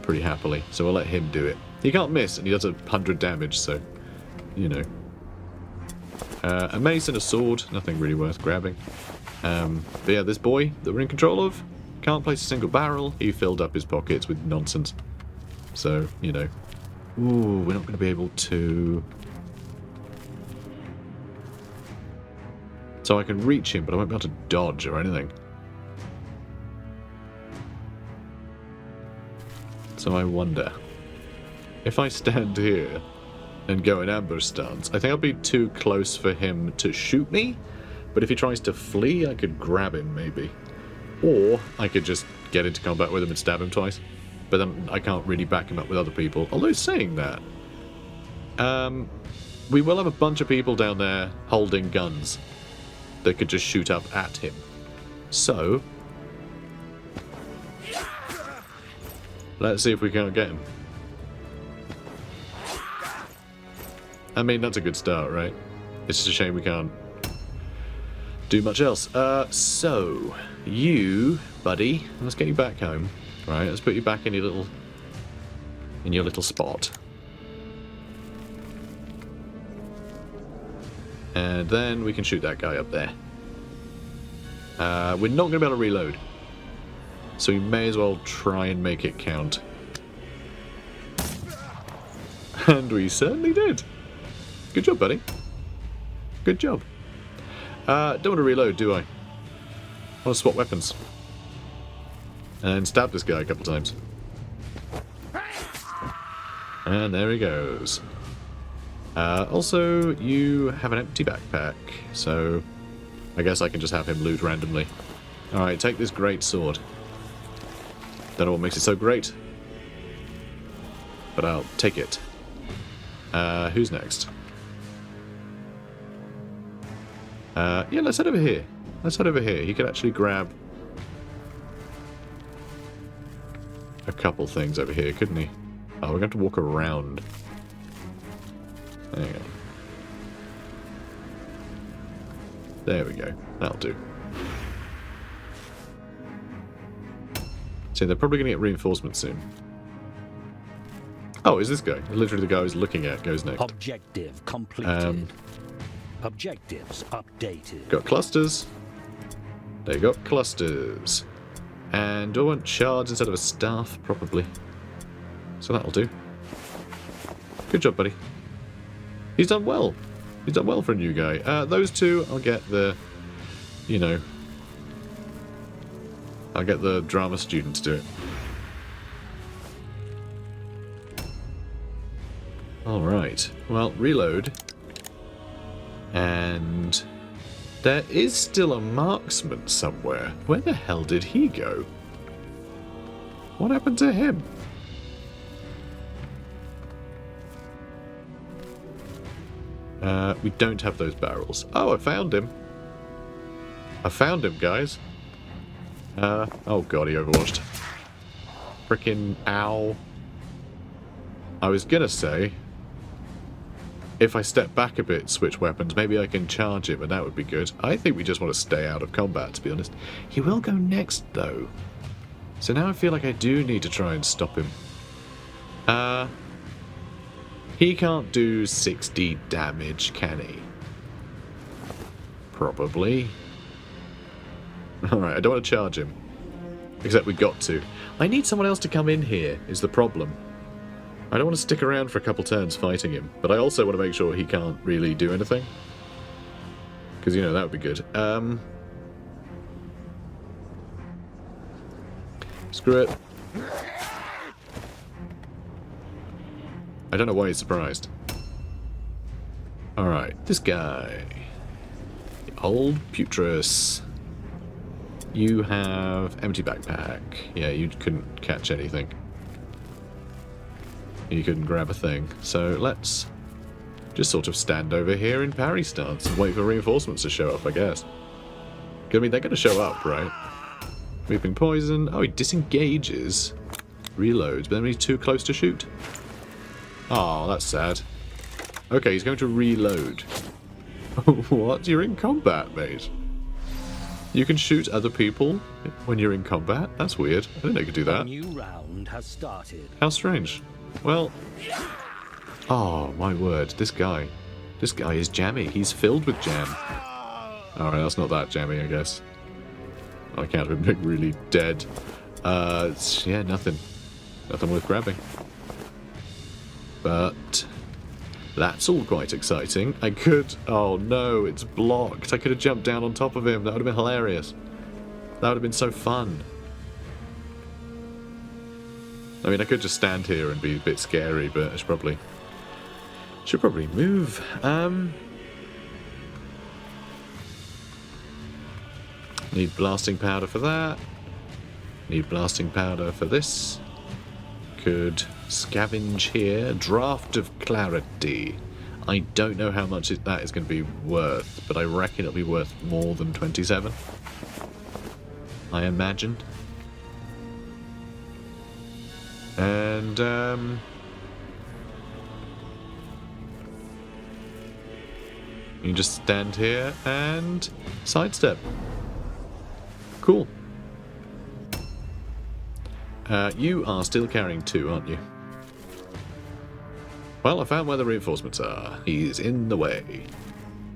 pretty happily. So we'll let him do it. He can't miss, and he does 100 damage, so, you know. A mace and a sword, nothing really worth grabbing. But yeah, this boy that we're in control of can't place a single barrel. He filled up his pockets with nonsense. So, you know. Ooh, we're not going to be able to... so I can reach him, but I won't be able to dodge or anything. So I wonder... if I stand here and go in ambush stance, I think I'll be too close for him to shoot me, but if he tries to flee, I could grab him, maybe. Or I could just get into combat with him and stab him twice, but then I can't really back him up with other people. Although saying that, we will have a bunch of people down there holding guns that could just shoot up at him. So, let's see if we can't get him. I mean, that's a good start, right? It's just a shame we can't do much else. So, you, buddy, let's get you back home. Right, let's put you back in your little spot. And then we can shoot that guy up there. We're not going to be able to reload, so we may as well try and make it count. And we certainly did. Good job, buddy. Good job. Don't want to reload, do I? I want to swap weapons. And stab this guy a couple times. And there he goes. Also, you have an empty backpack, so I guess I can just have him loot randomly. Alright, take this great sword. Don't know what makes it so great, but I'll take it. Who's next? Yeah, let's head over here. Let's head over here. He could actually grab a couple things over here, couldn't he? Oh, we're going to have to walk around. There you go. There we go. That'll do. So they're probably going to get reinforcements soon. Oh, is this guy? Literally the guy I was looking at goes next. Objective completed. Objectives updated. Got clusters. They got clusters. And do I want shards instead of a staff? Probably. So that'll do. Good job, buddy. He's done well. He's done well for a new guy. Those two, I'll get the, you know, I'll get the drama student to do it. Alright. Well, reload. And there is still a marksman somewhere. Where the hell did he go? What happened to him? We don't have those barrels. Oh, I found him. I found him, guys. Oh god, he overwatched. Frickin' ow. I was gonna say, if I step back a bit, switch weapons, maybe I can charge him, and that would be good. I think we just want to stay out of combat, to be honest. He will go next, though. So now I feel like I do need to try and stop him. He can't do 60 damage, can he? Probably. Alright, I don't want to charge him. Except we got to. I need someone else to come in here, is the problem. I don't want to stick around for a couple turns fighting him, but I also want to make sure he can't really do anything. Because, you know, that would be good. Screw it. I don't know why he's surprised. Alright, this guy. Old Putrus. You have empty backpack. Yeah, you couldn't catch anything. You couldn't grab a thing. So let's just sort of stand over here in parry stance and wait for reinforcements to show up, I guess. I mean, they're going to show up, right? Weeping poison. Oh, he disengages. Reloads, but then he's too close to shoot. Oh, that's sad. Okay, he's going to reload. What? You're in combat, mate. You can shoot other people when you're in combat? That's weird. I didn't know you could do that. A new round has started. How strange. Well... Oh, my word. This guy. This guy is jammy. He's filled with jam. Alright, that's not that jammy, I guess. I can't have been really dead. Yeah, nothing. Nothing worth grabbing. But... that's all quite exciting. I could... Oh no, it's blocked. I could have jumped down on top of him. That would have been hilarious. That would have been so fun. I mean, I could just stand here and be a bit scary, but I should probably move. Need blasting powder for that. Need blasting powder for this. Could scavenge here. Draft of clarity. I don't know how much that is going to be worth, but I reckon it'll be worth more than 27. I imagine. And you can just stand here and sidestep. Cool. You are still carrying 2, aren't you? Well, I found where the reinforcements are. He's in the way.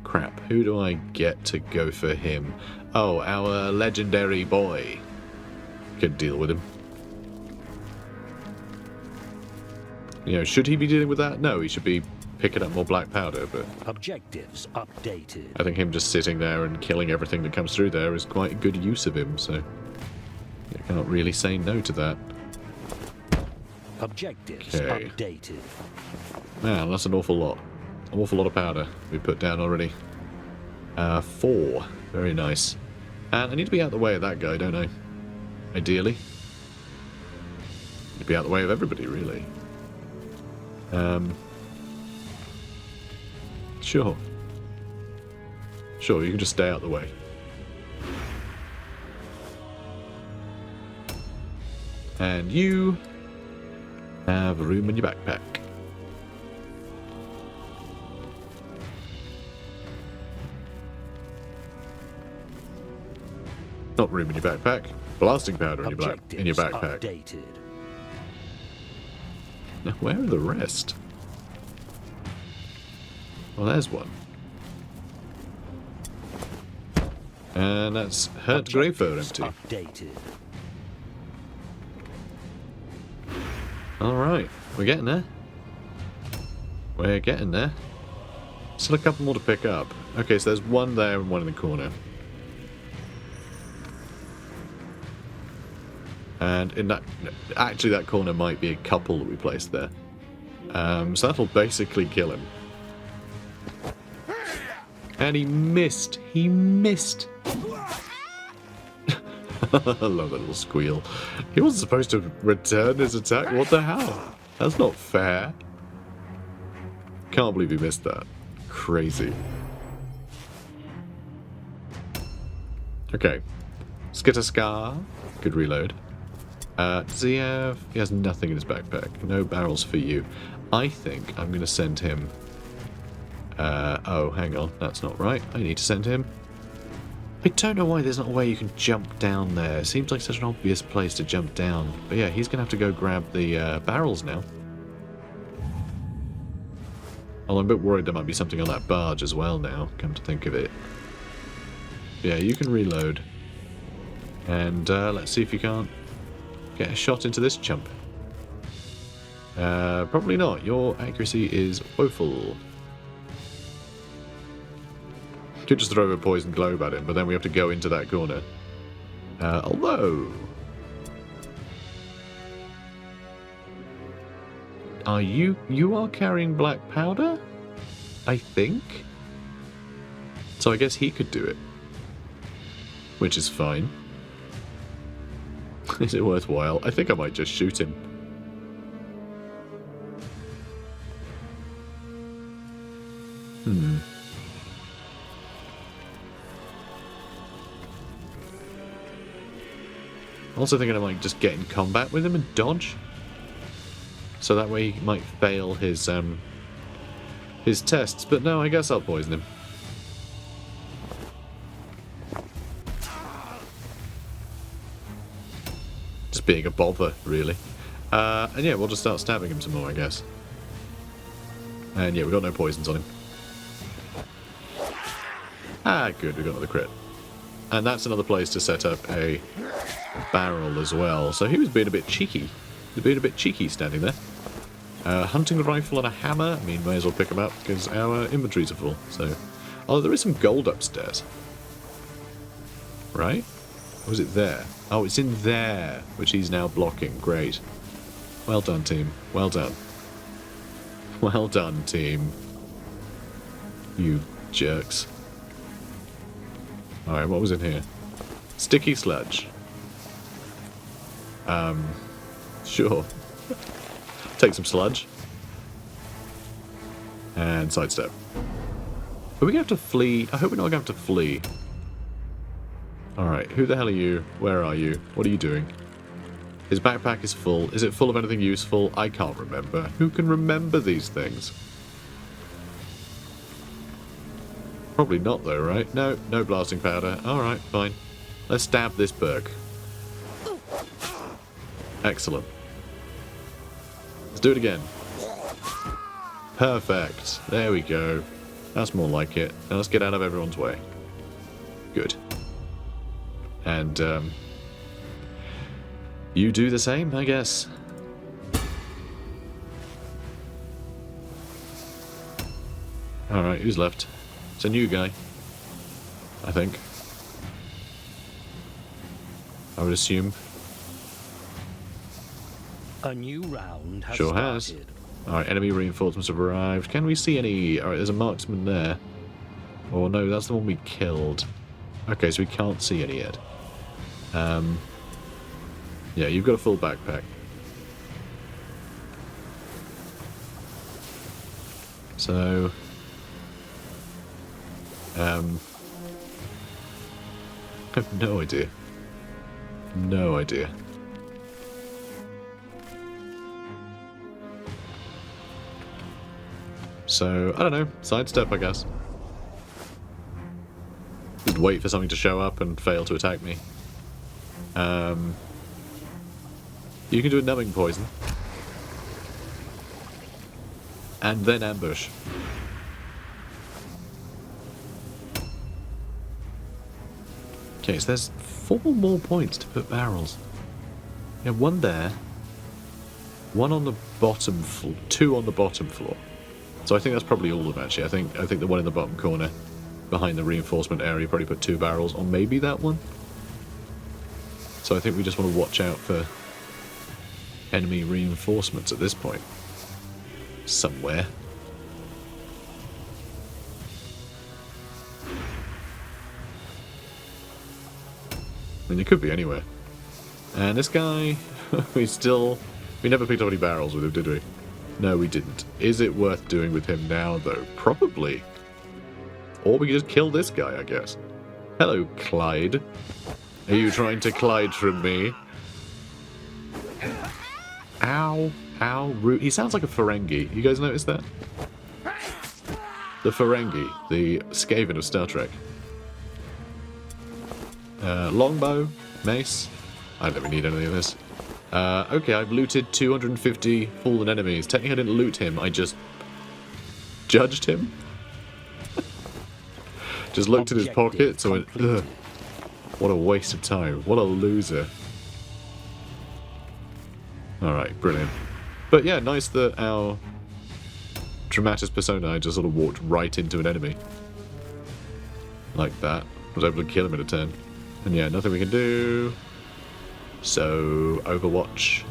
Crap, who do I get to go for him? Oh, our legendary boy. Could deal with him. You know, should he be dealing with that? No, he should be picking up more black powder, but... Objectives updated. I think him just sitting there and killing everything that comes through there is quite a good use of him, so... you can't really say no to that. Objectives Okay. updated. Man, that's an awful lot. An awful lot of powder we put down already. 4. Very nice. And I need to be out of the way of that guy, don't I? Ideally. Need to be out of the way of everybody, really. Sure. Sure, you can just stay out of the way. And you have room in your backpack. Not room in your backpack. Blasting powder in your backpack. Updated. Now, where are the rest? Well, there's one. And that's Hurt Greyfur empty. Updated. Alright, we're getting there. We're getting there. Still a couple more to pick up. Okay, so there's one there and one in the corner. And in that... actually, that corner might be a couple that we placed there. So that'll basically kill him. And he missed. He missed. I love that little squeal. He wasn't supposed to return his attack. What the hell? That's not fair. Can't believe he missed that. Crazy. Okay. Skitter-scar. Good reload. Does he have... He has nothing in his backpack. No barrels for you. I think I'm going to send him... oh, hang on. That's not right. I need to send him... I don't know why there's not a way you can jump down there. It seems like such an obvious place to jump down. But yeah, he's going to have to go grab the barrels now. Well, I'm a bit worried there might be something on that barge as well now, come to think of it. Yeah, you can reload. And let's see if you can't get a shot into this chump. Probably not. Your accuracy is woeful. Could just throw a poison globe at him, but then we have to go into that corner. Although... Are you are carrying black powder? I think? So I guess he could do it. Which is fine. Is it worthwhile? I think I might just shoot him. Also thinking I might just get in combat with him and dodge. So that way he might fail his tests. But no, I guess I'll poison him. Just being a bother, really. And yeah, we'll just start stabbing him some more, I guess. And yeah, we've got no poisons on him. Ah, good, we got another crit. And that's another place to set up a barrel as well. So he was being a bit cheeky. He was being a bit cheeky standing there. Hunting rifle and a hammer. I mean, may as well pick them up because our inventories are full. So, oh, there is some gold upstairs. Right? Or was it there? Oh, it's in there, which he's now blocking. Great. Well done, team. Well done. Well done, team. You jerks. Alright, what was in here? Sticky sludge. Sure. Take some sludge. And sidestep. Are we going to have to flee? I hope we're not going to have to flee. Alright, who the hell are you? Where are you? What are you doing? His backpack is full. Is it full of anything useful? I can't remember. Who can remember these things? Probably not though, right? No, no blasting powder. Alright, fine. Let's stab this Berg. Excellent. Let's do it again. Perfect. There we go. That's more like it. Now let's get out of everyone's way. Good. And, you do the same, I guess. Alright, who's left? It's a new guy. I think. I would assume. A new round has Sure started. has. Alright, enemy reinforcements have arrived. Can we see any... Alright, there's a marksman there. Oh no, that's the one we killed. Okay, so we can't see any yet. Yeah, you've got a full backpack. So... I have no idea. No idea. So, I don't know. Sidestep, I guess. Just wait for something to show up and fail to attack me. You can do a numbing poison. And then ambush. Okay, so there's 4 more points to put barrels. Yeah, one there. One on the bottom floor. 2 on the bottom floor. So I think that's probably all of them, actually. I think the one in the bottom corner, behind the reinforcement area, probably put 2 barrels, or maybe that one. So I think we just want to watch out for enemy reinforcements at this point. somewhere. I mean, it could be anywhere. And this guy, we never picked up any barrels with him, did we? No, we didn't. Is it worth doing with him now, though? Probably. Or we could just kill this guy, I guess. Hello, Clyde. Are you trying to Clyde from me? Ow. Ow. Rude. He sounds like a Ferengi. You guys notice that? The Ferengi. The Skaven of Star Trek. Longbow. Mace. I don't need any of this. Okay, I've looted 250 fallen enemies. Technically, I didn't loot him. I just judged him. Just looked at his pockets and went, ugh. What a waste of time. What a loser. Alright, brilliant. But yeah, nice that our dramatis personae just sort of walked right into an enemy. Like that. Was able to kill him in a turn. And yeah, nothing we can do. So, Overwatch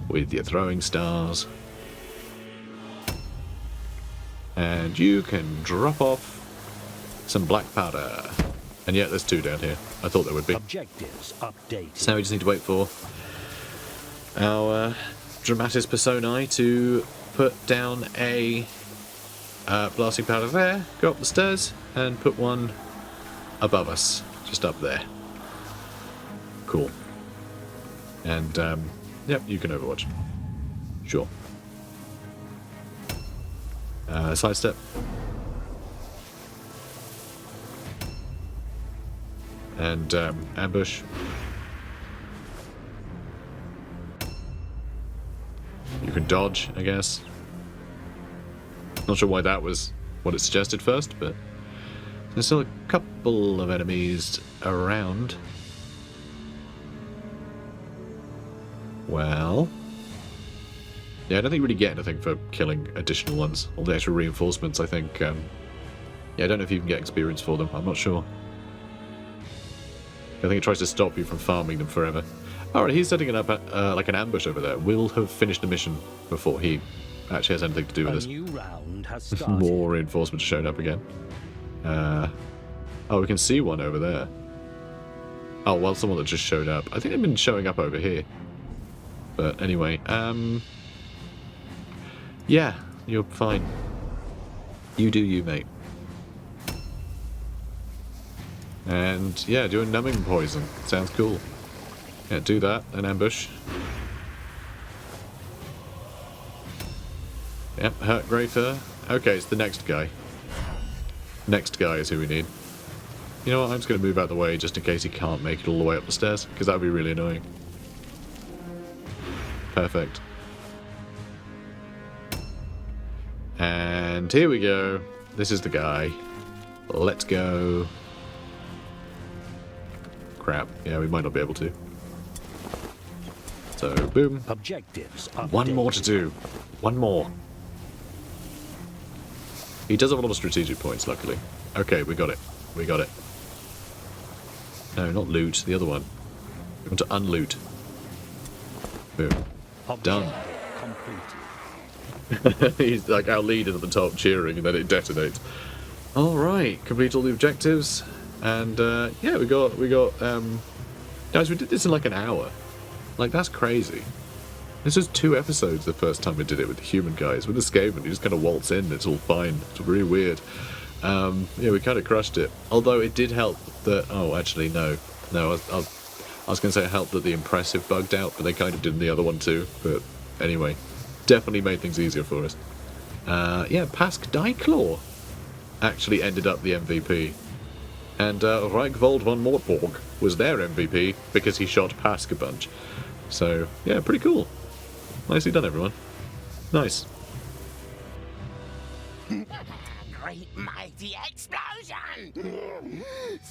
with your throwing stars. And you can drop off some black powder. And yeah, there's 2 down here. I thought there would be. Objectives updated. So we just need to wait for our dramatis personae to put down a blasting powder there, go up the stairs, and put one above us, just up there. Cool. And, yep, you can Overwatch. Sure. Sidestep. And, ambush. You can dodge, I guess. Not sure why that was what it suggested first, but there's still a couple of enemies around. Well, yeah, I don't think you really get anything for killing additional ones. All the extra reinforcements, I think, yeah, I don't know if you can get experience for them. I'm not sure. I think it tries to stop you from farming them forever. Alright, he's setting it up like an ambush over there. We'll have finished the mission before he actually has anything to do with this. A new round has started. More reinforcements showing up again. Oh, we can see one over there. Oh, well, someone that just showed up. I think they've been showing up over here. But anyway, yeah, you're fine. You do you, mate. And yeah, doing numbing poison. Sounds cool. Yeah, do that, an ambush. Yep, hurt greater. Okay, it's the next guy. Next guy is who we need. You know what, I'm just going to move out of the way just in case he can't make it all the way up the stairs, because that would be really annoying. Perfect. And here we go. This is the guy. Let's go. Crap. Yeah, we might not be able to. So, boom. Objectives updated. One more to do. One more. He does have a lot of strategic points, luckily. Okay, we got it. We got it. No, not loot. The other one. We want to unloot. Boom. Done. Completed. He's like our leader at the top cheering, and then it detonates. Alright, complete all the objectives. And, yeah, we got, guys, we did this in like an hour. Like, that's crazy. This was 2 episodes the first time we did it with the human guys. With the Skaven, you just kind of waltz in, it's all fine. It's really weird. Yeah, we kind of crushed it. Although it did help that... Oh, actually, no. No, I was going to say it helped that the impressive bugged out, but they kind of did in the other one too. But anyway, definitely made things easier for us. Yeah, Pask Diclaw actually ended up the MVP. And Reichvold von Mortborg was their MVP because he shot Pask a bunch. So, yeah, pretty cool. Nicely done, everyone. Nice. Great mighty explosion!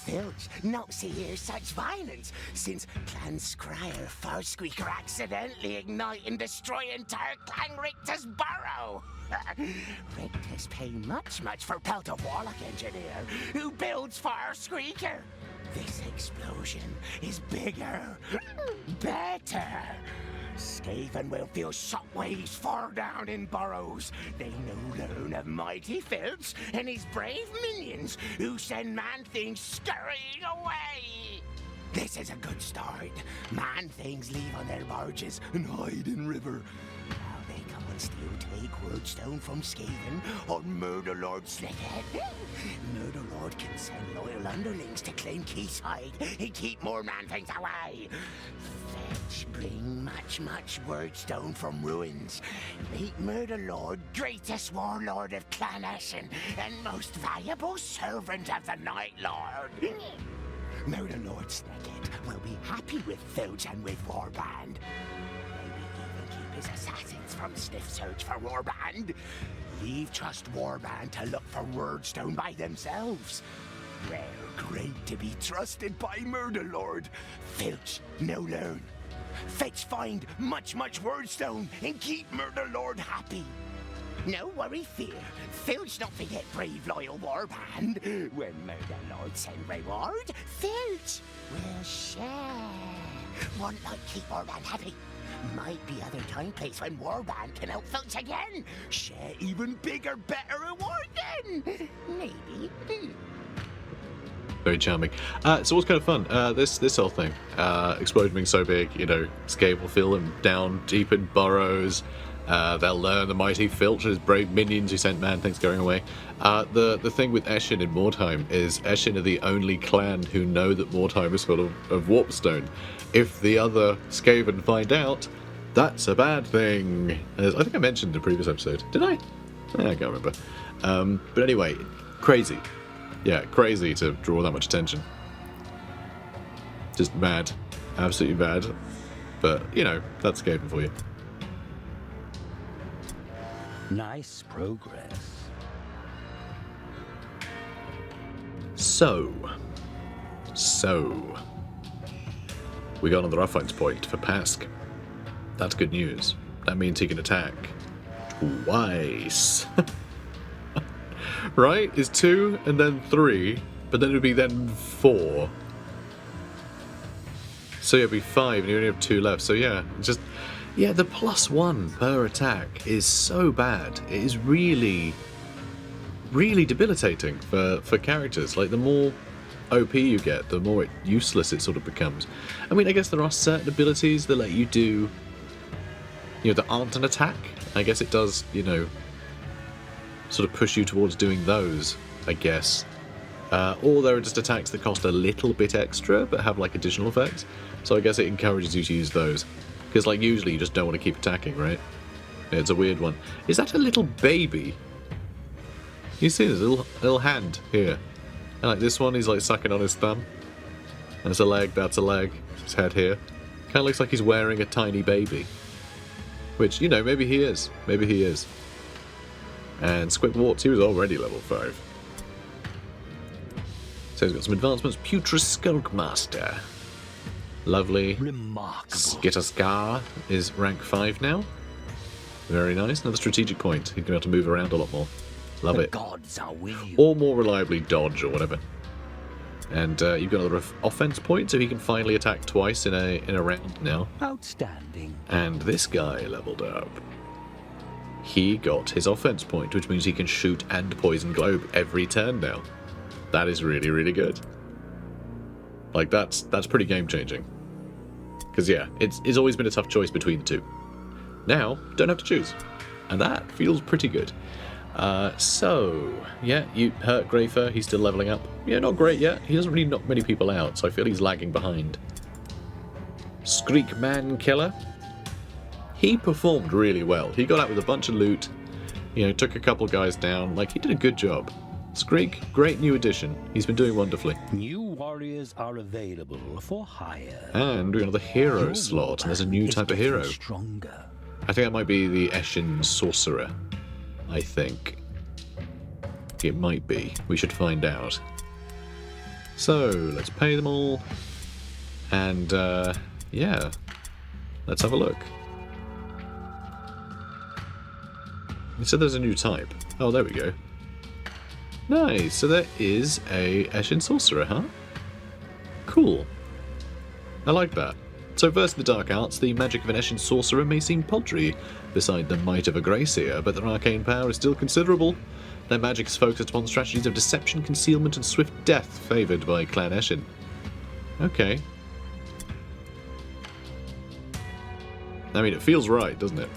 Filch, not see here such violence since Clan Scryer Farsqueaker accidentally ignite and destroy entire Clan Richter's burrow. Richter's pay much for Pelt of Warlock Engineer, who builds Farsqueaker. This explosion is bigger, better. Skaven will feel shockwaves far down in burrows. They no learn of mighty Filch and his brave minions who send man-things scurrying away. This is a good start. Man-things leave on their barges and hide in river. Now they come and still take Wordstone from Skaven on Murderlord Slickhead. Murderlord can send loyal underlings to claim Quayside and keep more man-things away. Fetch, bring much Wordstone from ruins. Make Murderlord greatest warlord of Clan Ashen and most valuable servant of the Night Lord. Murderlord Snicket will be happy with Filch and with Warband. Maybe even keep his assassins from sniff search for Warband. Leave just Warband to look for Wordstone by themselves. Rare great to be trusted by Murderlord. Filch no learn. Fetch find much Wordstone and keep Murderlord happy. No worry fear, Filch not forget brave loyal Warband. When Murderlord send reward, Filch will share. One night keep Warband happy. Might be other time place when Warband can help Filch again. Share even bigger, better reward then. Maybe. Very charming. So what's kind of fun? This whole thing. Explosion being so big, you know, Skaven will feel them down deep in burrows. They'll learn the mighty Filch and his brave minions who sent man-things going away. The thing with Eshin in Mordheim is Eshin are the only clan who know that Mordheim is full of warpstone. If the other Skaven find out, that's a bad thing. As I think I mentioned in the previous episode. Did I? I can't remember. But anyway, crazy. Yeah, crazy to draw that much attention. Just mad. Absolutely mad. But, you know, that's Skaven for you. Nice progress. So, we got another offense point for Pask. That's good news. That means he can attack twice. Right? It's 2 and then 3, but then it would be then 4. So yeah, it'd be 5 and you only have 2 left. So yeah, just the +1 per attack is so bad. It is really debilitating for characters. Like, the more OP you get, the more useless it sort of becomes. I mean, I guess there are certain abilities that let you do, you know, that aren't an attack. I guess it does, you know, sort of push you towards doing those, I guess. Or there are just attacks that cost a little bit extra but have like additional effects. So I guess it encourages you to use those. Because like usually you just don't want to keep attacking, right? Yeah, it's a weird one. Is that a little baby? You see this little hand here. And like this one, he's like sucking on his thumb. That's a leg, that's a leg. His head here. Kind of looks like he's wearing a tiny baby. Which, you know, maybe he is. Maybe he is. And Squidwarts, he was already level 5. So he's got some advancements. Putrid Skulkmaster. Lovely. Remarkable. Skitterskar is rank 5 now. Very nice. Another strategic point. He's going to be able to move around a lot more. Love it. Gods are with you. Or more reliably dodge or whatever. And you've got another offense point, so he can finally attack twice in a round now. Outstanding. And this guy leveled up. He got his offense point, which means he can shoot and poison globe every turn now. That is really, really good. Like, that's pretty game-changing. Because, yeah, it's always been a tough choice between the two. Now, don't have to choose. And that feels pretty good. So, yeah, you hurt Greyfur, he's still leveling up. Yeah, not great yet. He doesn't really knock many people out, so I feel he's lagging behind. Skreek Man Killer. He performed really well. He got out with a bunch of loot, you know, took a couple guys down. Like, he did a good job. Skreek, great new addition. He's been doing wonderfully. New warriors are available for hire. And we got another hero slot, and there's a new type of hero. Stronger. I think that might be the Eshin Sorcerer. I think. It might be. We should find out. So, let's pay them all. And, yeah. Let's have a look. You said there's a new type. Oh, there we go. Nice. So there is a Eshin Sorcerer, huh? Cool. I like that. So versed in the dark arts, the magic of an Eshin sorcerer may seem paltry beside the might of a Gracier, but their arcane power is still considerable. Their magic is focused upon strategies of deception, concealment, and swift death favoured by Clan Eshin. Okay. I mean, it feels right, doesn't it?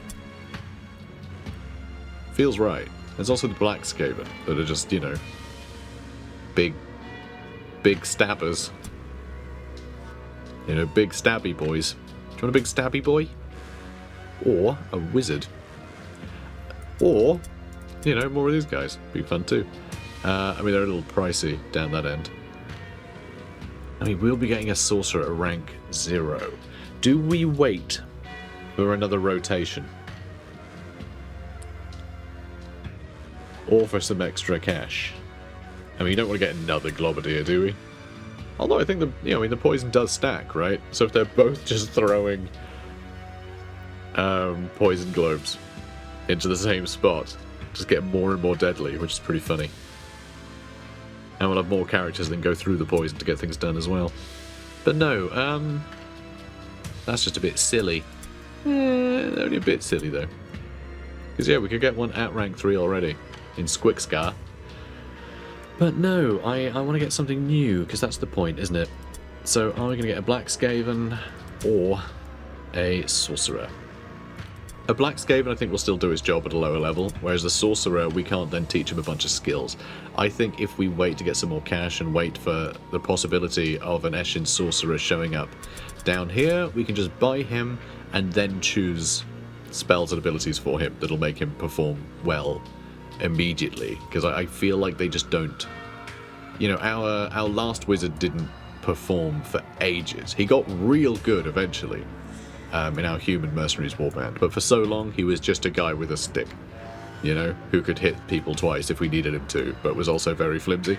Feels right. There's also the Black Skaven that are just, you know, big stabbers. You know, big stabby boys. Do you want a big stabby boy? Or a wizard? Or, you know, more of these guys. Be fun too. I mean, they're a little pricey down that end. I mean, we'll be getting a sorcerer at rank 0. Do we wait for another rotation? Or for some extra cash? I mean, you don't want to get another Globadier, do we? Although I think the poison does stack, right? So if they're both just throwing poison globes into the same spot, just get more and more deadly, which is pretty funny. And we'll have more characters that can go through the poison to get things done as well. But no, that's just a bit silly. Only a bit silly though. Because yeah, we could get one at rank 3 already in Squickscar. But no, I want to get something new, because that's the point, isn't it? So are we going to get a Black Skaven or a Sorcerer? A Black Skaven I think will still do his job at a lower level, whereas the Sorcerer, we can't then teach him a bunch of skills. I think if we wait to get some more cash and wait for the possibility of an Eshin Sorcerer showing up down here, we can just buy him and then choose spells and abilities for him that'll make him perform well immediately, because I feel like they just don't. You know, our last wizard didn't perform for ages. He got real good eventually in our Human Mercenaries warband, but for so long he was just a guy with a stick, you know, who could hit people twice if we needed him to, but was also very flimsy.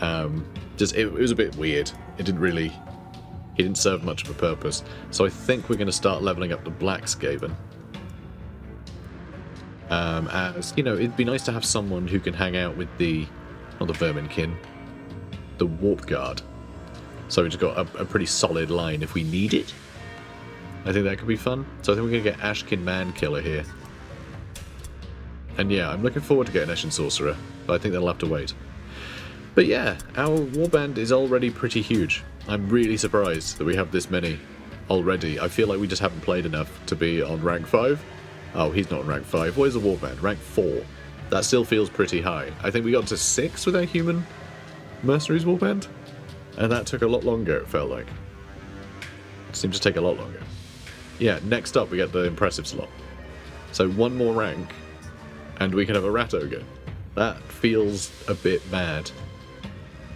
It was a bit weird. He didn't serve much of a purpose. So I think we're going to start leveling up the Black Skaven. As, you know, it'd be nice to have someone who can hang out with not the Verminkin, the Warp Guard. So we've just got a pretty solid line if we need it. I think that could be fun. So I think we're going to get Ashkin Mankiller here. And yeah, I'm looking forward to getting Eshin Sorcerer, but I think they'll have to wait. But yeah, our warband is already pretty huge. I'm really surprised that we have this many already. I feel like we just haven't played enough to be on rank 5. Oh, he's not on rank 5. Where's the warband? Rank 4. That still feels pretty high. I think we got to 6 with our Human Mercenaries warband, and that took a lot longer, it felt like. It seemed to take a lot longer. Yeah, next up we get the impressive slot. So one more rank, and we can have a rat ogre. That feels a bit mad.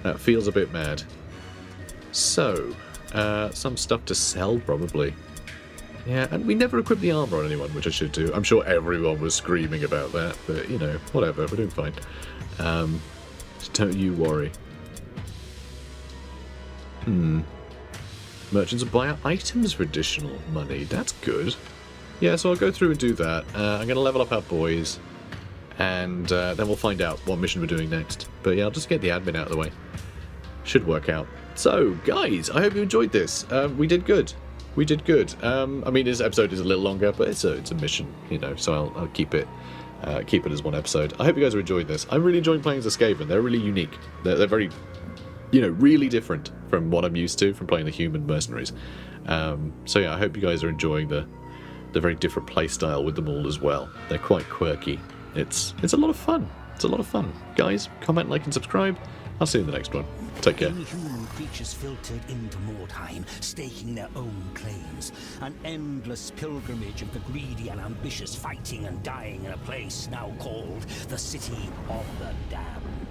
That feels a bit mad. So, some stuff to sell, probably. Yeah, and we never equipped the armor on anyone, which I should do. I'm sure everyone was screaming about that, but, you know, whatever, we're doing fine. Just don't you worry. Merchants will buy items for additional money. That's good. Yeah, so I'll go through and do that. I'm going to level up our boys, and then we'll find out what mission we're doing next. But yeah, I'll just get the admin out of the way. Should work out. So, guys, I hope you enjoyed this. We did good. We did good. I mean, this episode is a little longer, but it's a mission, you know, so I'll keep it as one episode. I hope you guys are enjoying this. I'm really enjoying playing as a Skaven. They're really unique. They're very, you know, really different from what I'm used to from playing the Human Mercenaries. So yeah, I hope you guys are enjoying the very different playstyle with them all as well. They're quite quirky. It's a lot of fun. It's a lot of fun. Guys, comment, like, and subscribe. I'll see you in the next one. Take care. Inhuman creatures filtered into Mordheim, staking their own claims. An endless pilgrimage of the greedy and ambitious fighting and dying in a place now called the City of the Damned.